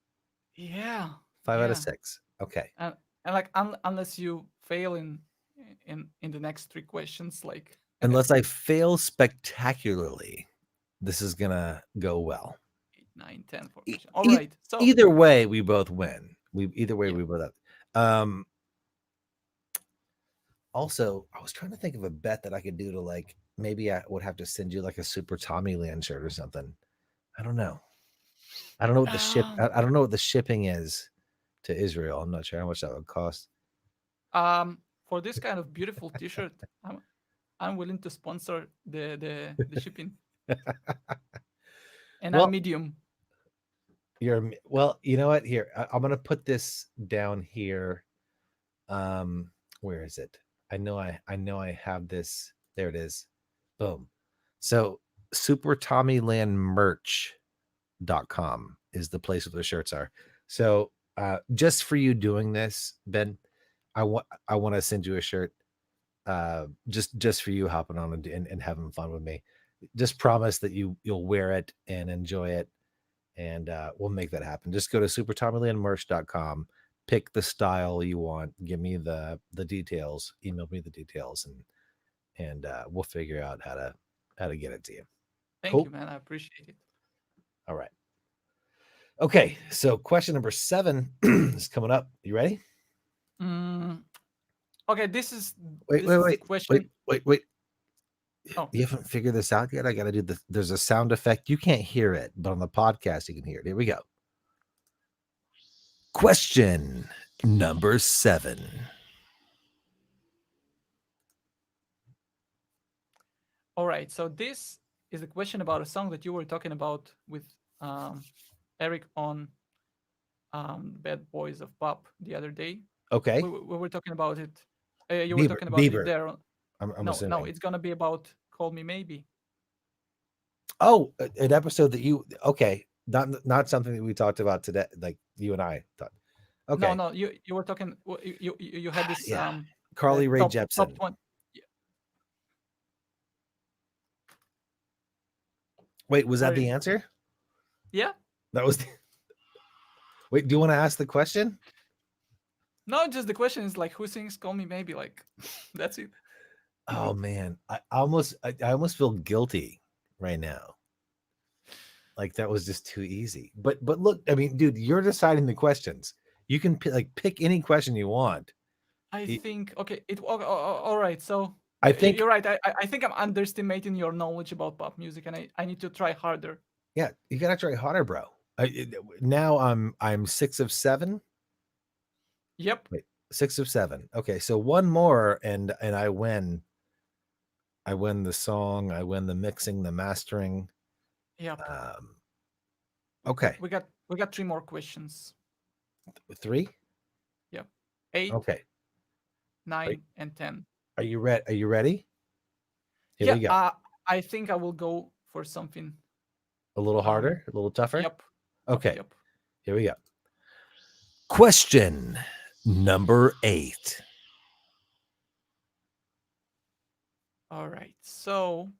yeah, 5 out of yeah, 6. Okay. and like unless you fail in the next three questions, like Unless I fail spectacularly, this is gonna go well. 8, 9, 10 for E- question. All e- right, so Either way, we both win. We either way yeah, we both have. Um, Also, I was trying to think of a bet that I could do to like maybe I would have to send you like a Super Tommy Land shirt or something. I don't know. I don't know what the ship. um, I don't know what the shipping is to Israel. I'm not sure how much that would cost. for this kind of beautiful T-shirt, I'm willing to sponsor the shipping, and I'm Well, medium. well. You know what? Here, I'm gonna put this down here. Um, where is it? I know I have this. There it is. Boom. So Super Tommy Land merch.com is the place where the shirts are. So just for you doing this, Ben, I want to send you a shirt. Just for you hopping on and having fun with me. Just promise that you'll wear it and enjoy it, and we'll make that happen. Just go to supertommylandmerch.com, pick the style you want, give me the details, email me the details, and we'll figure out how to get it to you. Thank you, Cool. man. I appreciate it. All right. Okay, so question number 7 is coming up. You ready? Mm, okay, this is Wait, wait, the wait, wait, question. wait, wait. Oh, You haven't figured this out yet? I got to do the. There's a sound effect. You can't hear it, but on the podcast you can hear it. Here we go. Question number 7. all right. So this is a question about a song that you were talking about with um, Eric on Bad Boys of Pop the other day. Okay. We were talking about it. You were Bieber. talking about it Bieber. there. I'm No, no, assuming. it's gonna be about Call Me Maybe. Oh, an episode that you. Okay. Not something that we talked about today, like you and I thought. No, Okay. no, you were talking. You had this Yeah. Carly Rae top Jepsen. 20. Wait, was that Where? the answer? Yeah. That was. Wait, do you want to ask the question? No, just the question is like, who sings "Call Me Maybe"? Like, that's it. Oh man, I almost feel guilty right now. Like that was just too easy. But look, I mean, dude, you're deciding the questions. You can pick any question you want. I It- think okay. All right. So I think you're right. I think I'm underestimating your knowledge about pop music, and I need to try harder. yeah, you gotta try harder, bro. Now I'm 6 of 7. Yep. Wait, 6 of 7. Okay, so one more and I win. I win the song. I win the mixing, the mastering. Yep. Um, okay, We got three more questions. 3. Yep. 8, Okay, are, 9, and 10. are you ready? Are you ready? Here Yeah. we go. I think I will go for something. A little Um. harder, a little tougher. Yep. Yep. Okay, Yep. here we go. Question number 8. All right. So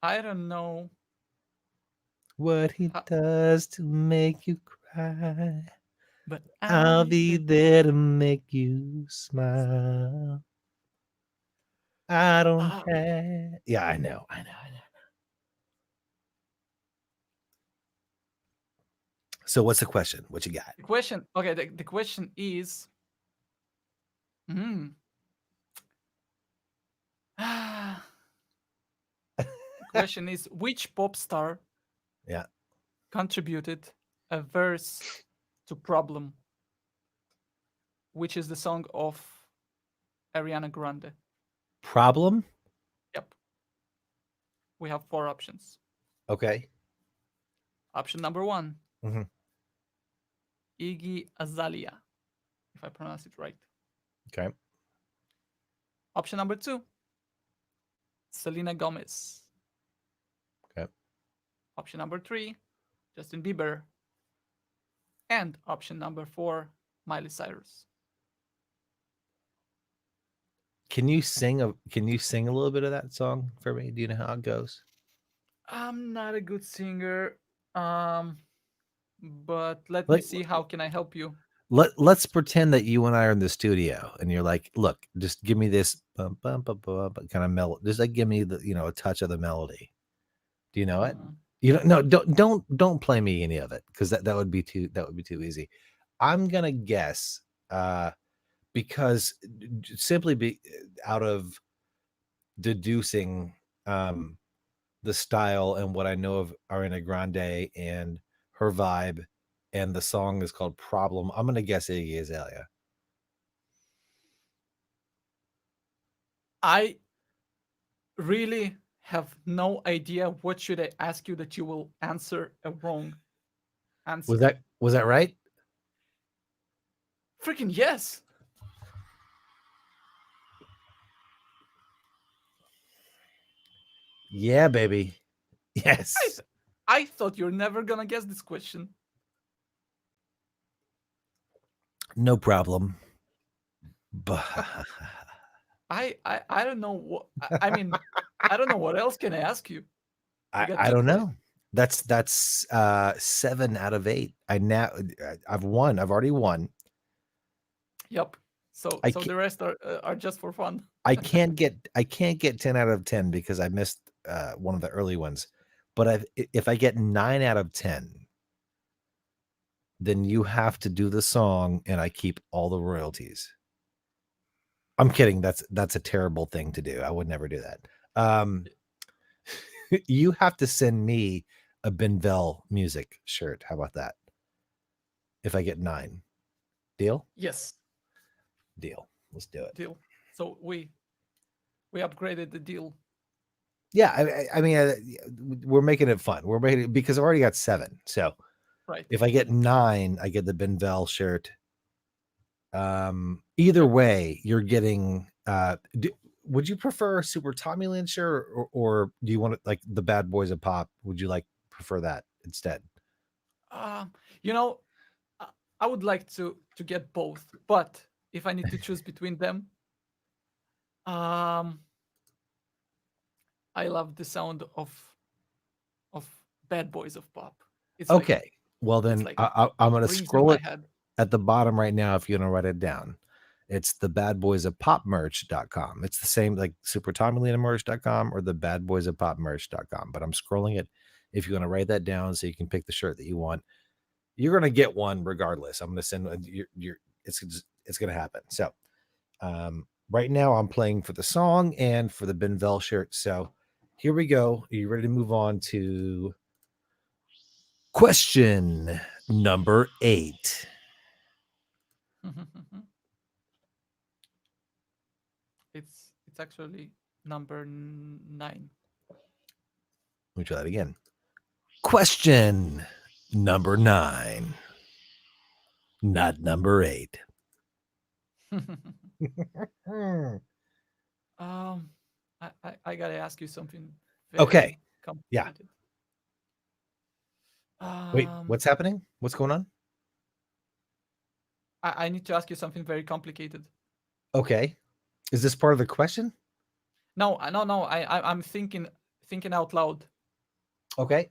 I don't know. What he How, does to make you cry, but I'll I be bet. there to make you smile. I don't Uh, care. Yeah, I know, I know, I know. So, what's the question? What you got? the question. Okay. The question is. Hmm. The question is, which pop star Yeah, contributed a verse to Problem, which is the song of Ariana Grande? problem. Yep. We have four options. Okay. Option number 1, Hmm. Iggy Azalea, if I pronounce it right. Okay. Option number 2, Selena Gomez. Okay. Option number 3, Justin Bieber. And option number 4, Miley Cyrus. Can you sing a little bit of that song for me? Do you know how it goes? I'm not a good singer, but let me Like see how can I help you. let's pretend that you and I are in the studio and you're like, look, just give me this kind of melody. Just like give me the a touch of the melody. Do you know it? Uh, You don't no, don't play me any of it because that would be too easy. I'm gonna guess because simply be out of deducing the style and what I know of Ariana Grande and her vibe, and the song is called Problem. I'm gonna guess Iggy Azalea. I really have no idea what should I ask you that you will answer a wrong answer. Was that right? Freaking yes. Yeah, baby. I Yes. th- I thought you're never gonna guess this question. No problem. But I don't know what I mean. I don't know what else can I ask you. We got I two don't questions. know. That's 7 out of 8. I've won. I've already won. Yep. So I so can't the rest are just for fun. I can't get 10 out of 10 because I missed one of the early ones. But if I get 9 out of 10, then you have to do the song and I keep all the royalties. I'm kidding. That's a terrible thing to do. I would never do that. You have to send me a Benvel music shirt. How about that? If I get 9. Deal? Yes, Deal. Let's do it. deal. So we upgraded the deal. Yeah, I mean, we're making it fun. We're making it because I've already got 7. So Right. if I get 9, I get the Benvel shirt. Either Yep. way, you're getting. Would you prefer a Super Tommy Land shirt, or do you want it like the Bad Boys of Pop? Would you like prefer that instead? Uh, you know, I I would like to get both, but if I need to choose between them, um, I love the sound of Bad Boys of Pop. It's like Okay, well it's then like I'm going to rings in scroll my it head. at the bottom right now if you're going to write it down. It's the Bad Boys of Pop merch.com. It's the same like Super Tommy Land merch.com or the Bad Boys of Pop merch.com. But I'm scrolling it if you want to write that down so you can pick the shirt that you want. You're going to get one regardless. I'm going to send it's going to happen. So right now I'm playing for the song and for the Benvel shirt. So here we go. Are you ready to move on to question number 8? It's actually number 9. Let me try that again. Question number 9, not number 8. um, I gotta ask you something Okay. very Yeah. complicated. Wait, Um, what's happening? What's going on? I need to ask you something very complicated. Okay. Is this part of the question? No, no. I'm thinking out loud. Okay.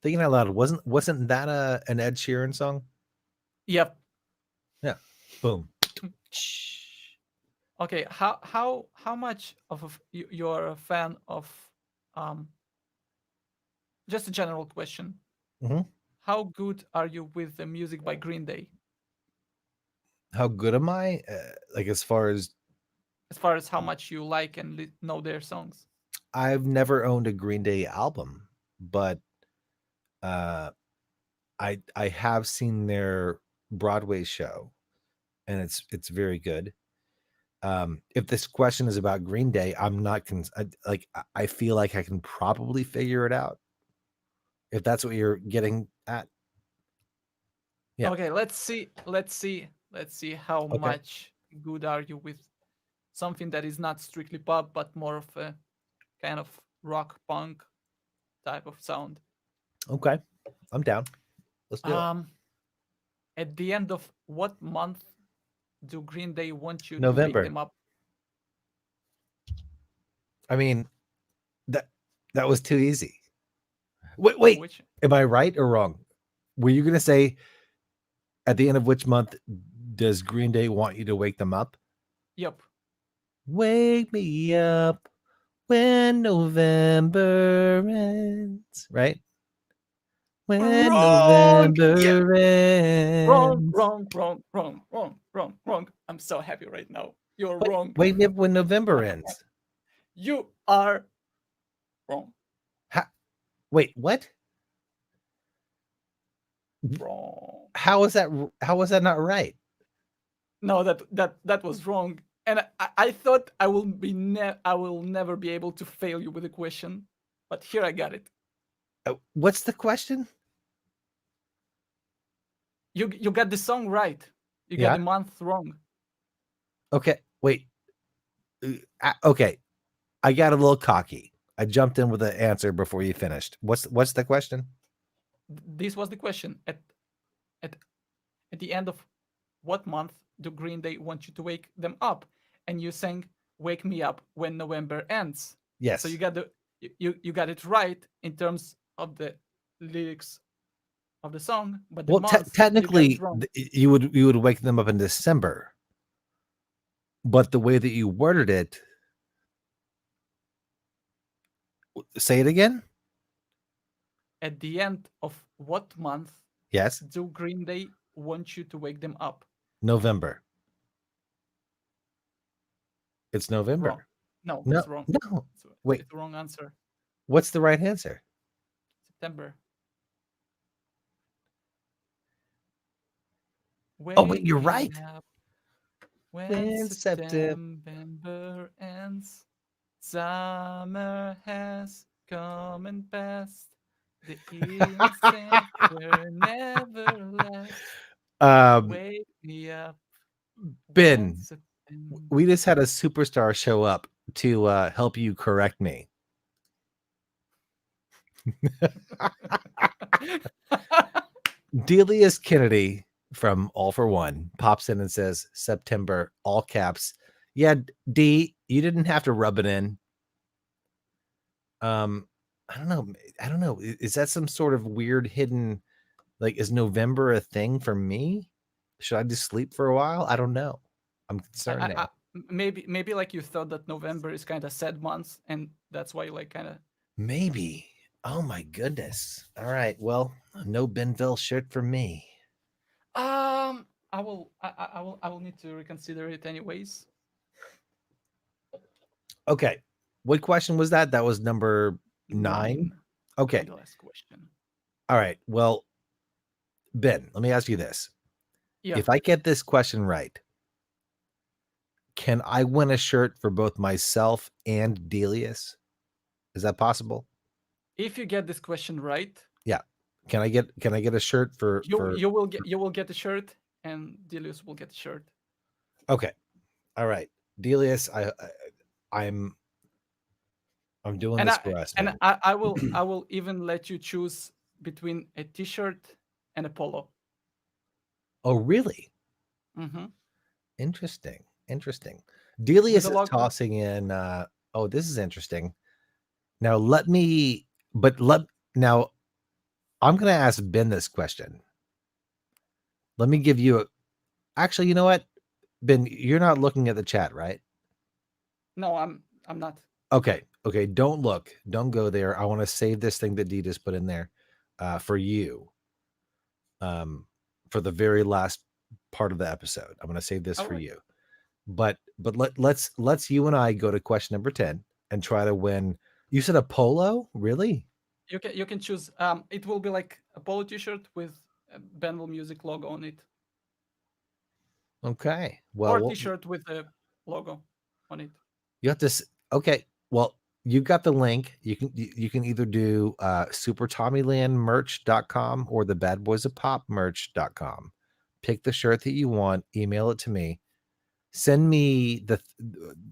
Thinking out loud, wasn't that an Ed Sheeran song? Yep. Yeah. Boom. Okay. How much of you're a fan of? Um, just a general question. Hmm. How good are you with the music by Green Day? How good am I? Like as far as As far as how much you like and know their songs. I've never owned a Green Day album, but uh, I have seen their Broadway show, and it's very good. If this question is about Green Day, I'm not like I feel like I can probably figure it out if that's what you're getting at. Yeah. Okay, let's see how Okay. much good are you with something that is not strictly pop but more of a kind of rock punk type of sound. Okay. I'm down. Let's do it. Um at the end of what month do Green Day want you to wake November. them up? I mean, that that was too easy. Wait. Which Am I right or wrong? Were you gonna say at the end of which month does Green Day want you to wake them up? yep. Wake me up when November ends. Right? When Wrong! Yeah. November ends. Wrong. I'm so happy right now. You're Wait, wrong. wake me up when November ends. You are wrong. How, wait, what? Wrong. How is that? How was that not right? No, that was wrong. And I thought I will never be able to fail you with a question, but here I got it. What's the question? You got the song right. You got Yeah. the month wrong. Okay. Wait. Okay. I got a little cocky. I jumped in with the answer before you finished. What's the question? This was the question. At at the end of what month do Green Day want you to wake them up? And you sang "Wake Me Up When November Ends." So Yes. you got it right in terms of the lyrics of the song, but the Well, month you got it technically, wrong. you would wake them up in December, but the way that you worded it, Say it again. At the end of what month Yes, do Green Day want you to wake them up? November. It's Wrong. November. No, No, it's wrong. no. It's Wait, the wrong answer. what's the right answer? September. Oh, wait, Wake you're me right. up when When September. September ends. Summer has come and passed. The innocent were never last. Um, Wake me up when Ben, September. we just had a superstar show up to help you correct me. Delius Kennedy from All for One pops in and says September, all caps. Yeah, D, you didn't have to rub it in. Um, I don't know. I don't know. Is that some sort of weird hidden, like, is November a thing for me? Should I just sleep for a while? I don't know. I'm concerned now. Maybe like you thought that November is kind of sad month, and that's why you like kind of. Maybe. Oh my goodness. All right. Well, no Benville shirt for me. I will need to reconsider it anyways. Okay. What question was that? That was number 9. 9, and Okay. the last question. All right. Well, Ben, let me ask you this. Yeah, If I get this question right, can I win a shirt for both myself and Delius? Is that possible? if you get this question right, Yeah. Can I get a shirt for you will get the shirt, and Delius will get the shirt. Okay. All right. Delius, I'm I'm doing And this for us, man. I will even let you choose between a T-shirt and a polo. Oh, really? Hmm. Interesting. Interesting. With Delius the is logo. tossing in oh, this is interesting. Now let me but let now I'm gonna ask Ben this question. Let me give you a actually, you know what? Ben, you're not looking at the chat, right? No, I'm not. Okay. Okay. Don't look. Don't go there. I want to save this thing that Dee just put in there for you. For the very last part of the episode. I'm gonna save this All for right. you. But let's you and I go to question number 10 and try to win. You said a polo? Really? You can choose. It will be like a polo T-shirt with a Benvil Music logo on it, Okay. Well, or a well, T-shirt with the logo on it. you have to okay. Well, you got the link. You can either do supertommylandmerch.com or the bad boys of pop merch.com. Pick the shirt that you want, email it to me. Send me the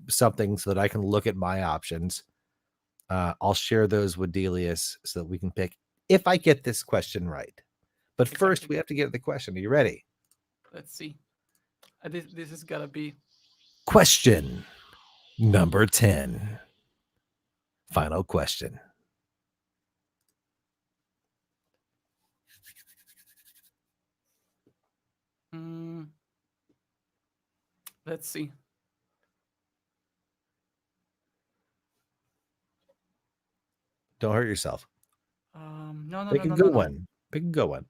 something so that I can look at my options. I'll share those with Delius so that we can pick if I get this question right. But first, Exactly. we have to get the question. Are you ready? Let's see. This is gotta be. Question number 10. Final question. Mm, let's see. Don't hurt yourself. No, no, Pick no, a no, no, good no. one. Pick a good one.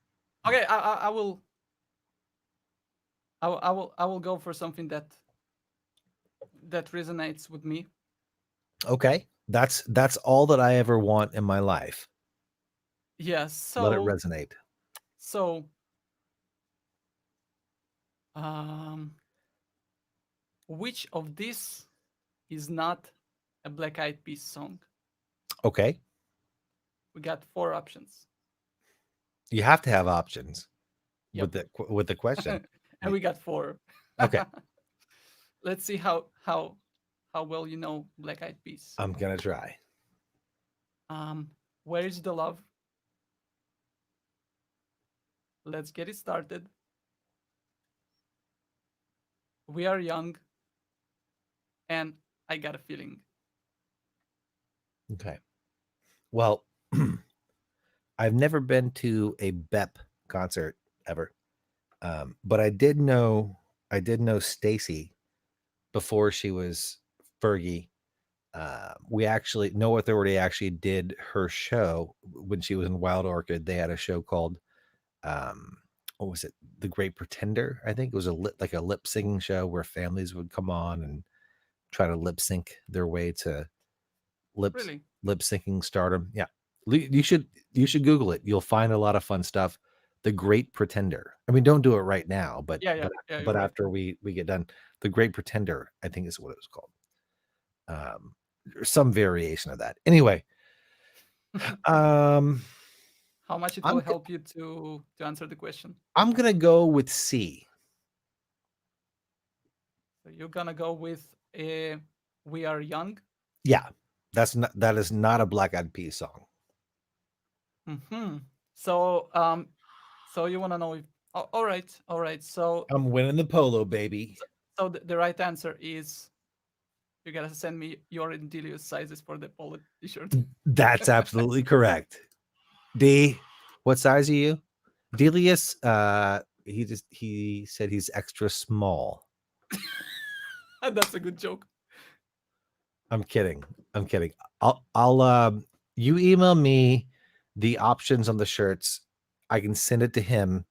Okay, I will. I will go for something that resonates with me. Okay. That's all that I ever want in my life. Yeah. Let it resonate. So um, which of these is not a Black Eyed Peas song? Okay. We got 4 options. You have to have options Yep. with the question. And we got 4. Okay. Let's see how well you know Black Eyed Peas. I'm gonna try. Um, where is the love? Let's get it started. We are young, and I got a feeling. Okay. Well, I've never been to a BEP concert ever. But I did know Stacy before she was Fergie. We actually, No Authority actually did her show when she was in Wild Orchid. They had a show called um, what was it? The Great Pretender. I think it was like a lip singing show where families would come on and try to lip sync their way to lip Really? lip syncing stardom. Yeah, you should Google it. You'll find a lot of fun stuff. The Great Pretender. I mean, don't do it right now, but Yeah, yeah, but yeah. You're but right. after we get done, the Great Pretender, I think is what it was called. Um, some variation of that. Anyway, um, How much it will I'm help you to answer the question? I'm gonna go with C. So you're gonna go with "We Are Young." Yeah, that is not a Black Eyed Peas song. Hmm. So you wanna know if? Oh, all right, all right. I'm winning the polo, baby. So the right answer is you gotta send me your and Delius sizes for the polo t-shirt. That's absolutely correct. D, what size are you? Delius, he said he's extra small. That's a good joke. I'm kidding. I'm kidding. I'll you email me the options on the shirts. I can send it to him.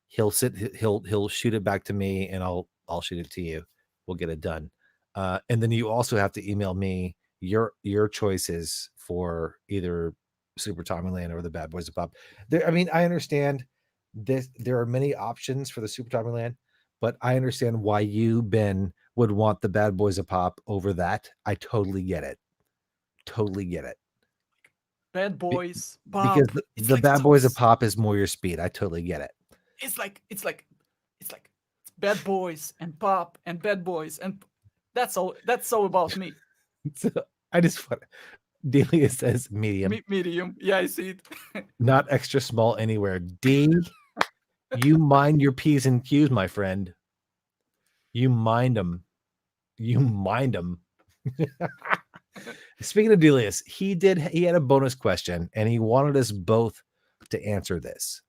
He'll shoot it back to me and I'll shoot it to you. We'll get it done. And then you also have to email me your choices for either Super Tommy Land or the Bad Boys of Pop. I mean, I understand this. There are many options for the Super Tommy Land, but I understand why you, Ben, would want the Bad Boys of Pop over that. I totally get it. Totally get it. Bad Be- boys, because pop. It's the like Bad so. Boys of Pop is more your speed. I totally get it. It's like bad boys and pop and bad boys and that's all. That's so about me. So I just want Delia says medium, Medium. Yeah, I see it. not extra small anywhere. D, you mind your P's and Q's, my friend. You mind them. You mind them. Speaking of Delius, he had a bonus question and he wanted us both to answer this.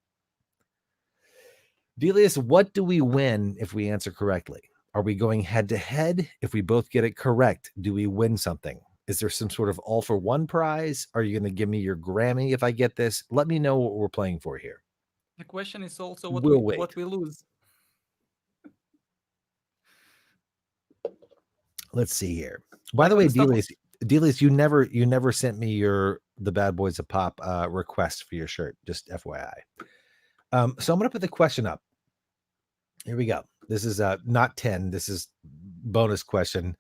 Delius, what do we win if we answer correctly? Are we going head to head? If we both get it correct, do we win something? Is there some sort of all for one prize? Are you going to give me your Grammy if I get this? Let me know what we're playing for here. The question is also We'll what wait. we lose. Let's see here. By Like the on way, the start. Delius, you never sent me the Bad Boys of Pop request for your shirt. Just FYI. So I'm gonna put the question up. Here we go. This is not 10. This is bonus question.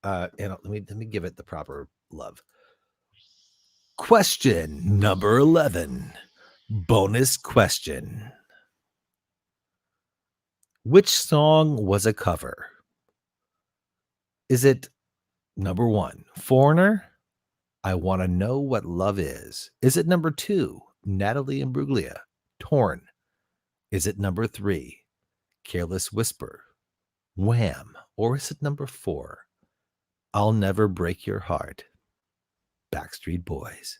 And let me give it the proper love. Question number 11. Bonus question. Which song was a cover? Is it number 1, Foreigner? I want to know what love is. Is it number 2, Natalie Imbruglia, Torn? Is it number 3, Careless Whisper, Wham? Or is it number 4, I'll Never Break Your Heart, Backstreet Boys?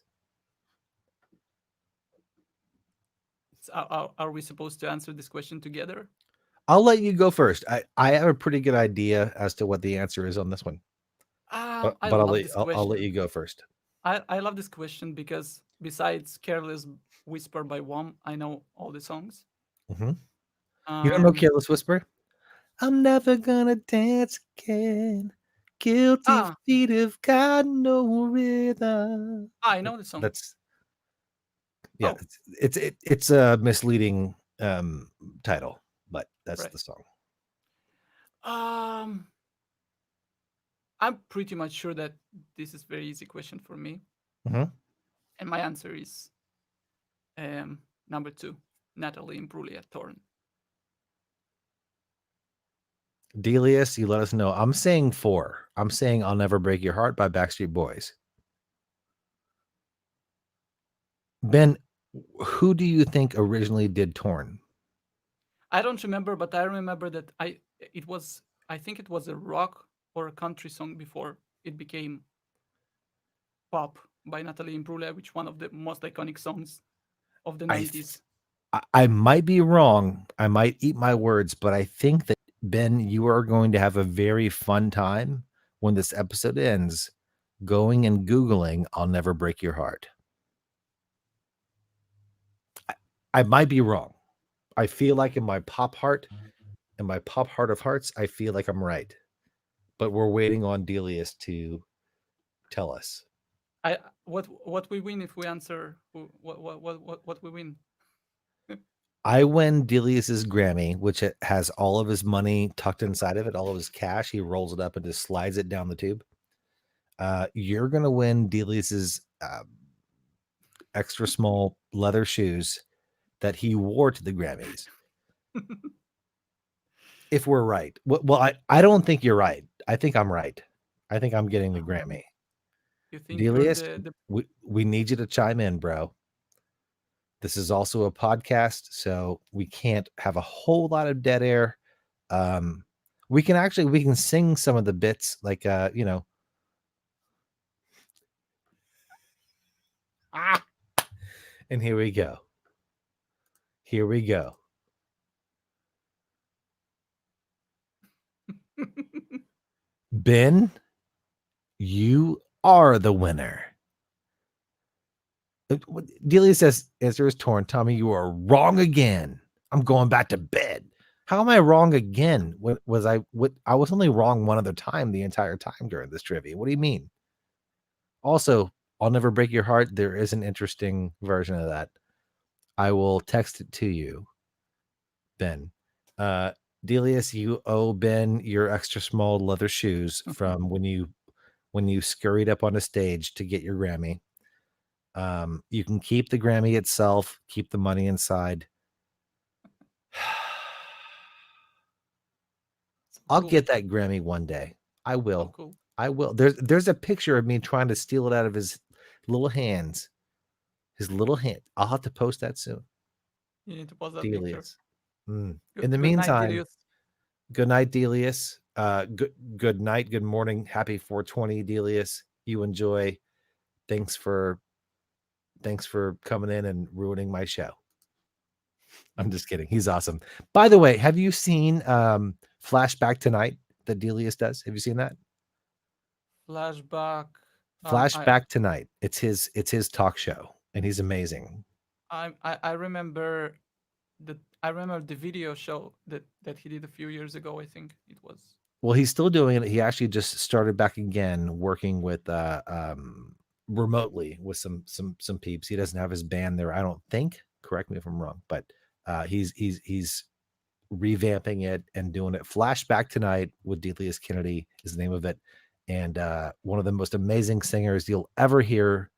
Are we supposed to answer this question together? I'll let you go first. I have a pretty good idea as to what the answer is on this one, but I but I'll love let this I'll let question. you go first. I love this question because besides "Careless Whisper" by Wham, I know all the songs. Mhm. You don't know Um. Careless Whisper? I'm never gonna dance again. Guilty Ah, feet have got no rhythm. I know the song. That's yeah. Oh, It's a misleading title, but that's right. the song. Um, I'm pretty much sure that this is very easy question for me, Mhm. and my answer is number 2, Natalie Imbruglia, Torn. Delius, you let us know. I'm saying 4. I'm saying I'll Never Break Your Heart by Backstreet Boys. Ben, who do you think originally did Torn? I don't remember, but I remember that I think it was a rock or a country song before it became pop by Natalie Imbruglia, which one of the most iconic songs of the I 90s. I might be wrong. I might eat my words, but I think that Ben, you are going to have a very fun time when this episode ends going and Googling I'll Never Break Your Heart. I might be wrong. I feel like in my pop heart, in my pop heart of hearts, I feel like I'm right. But we're waiting on Delius to tell us. I what we win if we answer what we win? I win Delius's Grammy, which it has all of his money tucked inside of it, all of his cash. He rolls it up and just slides it down the tube. You're gonna win Delius's extra small leather shoes that he wore to the Grammys. If we're right, well, I don't think you're right. I think I'm right. I think I'm getting the Um, Grammy. you think you're Delius, the we need you to chime in, bro. This is also a podcast, so we can't have a whole lot of dead air. Um, we can sing some of the bits, like ah? and here we go. Here we go. Ben, you are the winner. Delia says, answer is torn. Tommy, you are wrong again. I'm going back to bed. How am I wrong again? I was only wrong one other time the entire time during this trivia. What do you mean? Also, I'll Never Break Your Heart. There is an interesting version of that. I will text it to you, Ben. Delius, you owe Ben your extra small leather shoes from when you scurried up on a stage to get your Grammy. You can keep the Grammy itself, keep the money inside. So I'll cool. get that Grammy one day. I So will. cool. I will. There's a picture of me trying to steal it out of his little hands. His little hand. I'll have to post that soon. You need to post that picture. Delius. In Good the good night, meantime, Delius. good night, Delius. Good night, good morning. Happy 420, Delius. You enjoy. Thanks for coming in and ruining my show. I'm just kidding. He's awesome. By the way, have you seen Flashback Tonight that Delius does? Have you seen that? Flashback. I Flashback Tonight. It's his talk show, and he's amazing. I remember I remember the video show that he did a few years ago. I think it was. Well, he's still doing it. He actually just started back again working with remotely with some peeps. He doesn't have his band there, I don't think. Correct me if I'm wrong, but he's revamping it and doing it. Flashback Tonight with Delius Kennedy is the name of it, and one of the most amazing singers you'll ever hear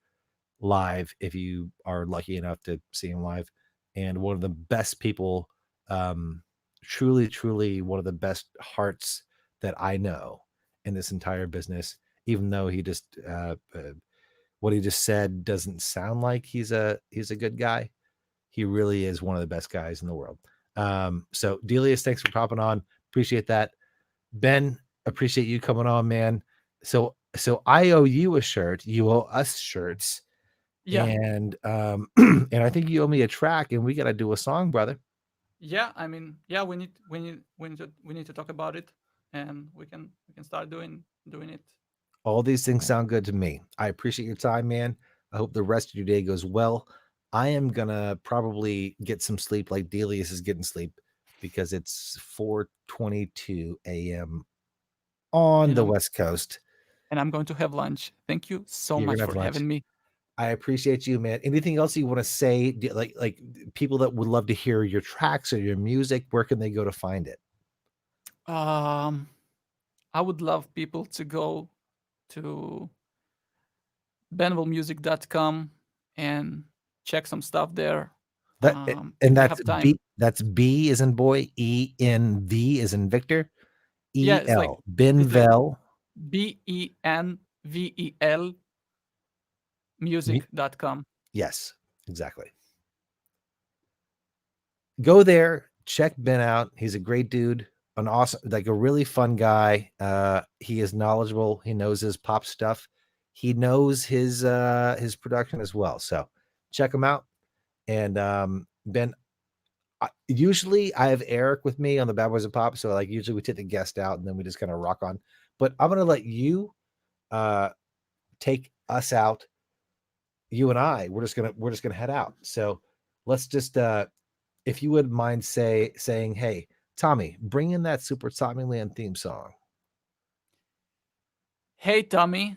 live if you are lucky enough to see him live, and one of the best people, truly one of the best hearts that I know in this entire business. Even though he just what he just said doesn't sound like he's a good guy, he really is one of the best guys in the world. So Delius, thanks for popping on. Appreciate that. Ben, appreciate you coming on, man. So I owe you a shirt. You owe us shirts. Yeah. And and I think you owe me a track, and we got to do a song, brother. Yeah, I mean, yeah, we need to talk about it, and we can start doing it. All these things sound good to me. I appreciate your time, man. I hope the rest of your day goes well. I am gonna probably get some sleep, like Delius is getting sleep, because it's 4:22 a.m. on And the I'm West Coast. going to have lunch. Thank you so You're much gonna have for lunch. having me. I appreciate you, man. Anything else you want to say? Like people that would love to hear your tracks or your music, where can they go to find it? Um, I would love people to go to benvelmusic.com and check some stuff there. That and If they that's have time. That's B as in boy, ENV as in Victor, Yeah, it's like EL Benvel. BENVEL music.com. Yes, exactly. Go there, check Ben out. He's a great dude, an awesome, like a really fun guy. He is knowledgeable. He knows his pop stuff. He knows his production as well. So check him out. And Ben, usually I have Eric with me on the Bad Boys of Pop. So like usually we take the guest out and then we just kind of rock on. But I'm gonna let you take us out. You and I, we're just gonna head out. So let's just if you would mind saying, hey, Tommy, bring in that Super Tommy Land theme song. Hey Tommy,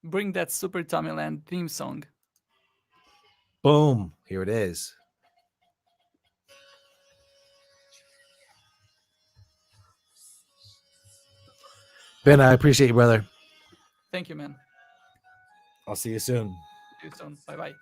bring that Super Tommy Land theme song. Boom, here it is. Ben, I appreciate you, brother. Thank you, man. I'll see you soon. See you soon. Bye bye.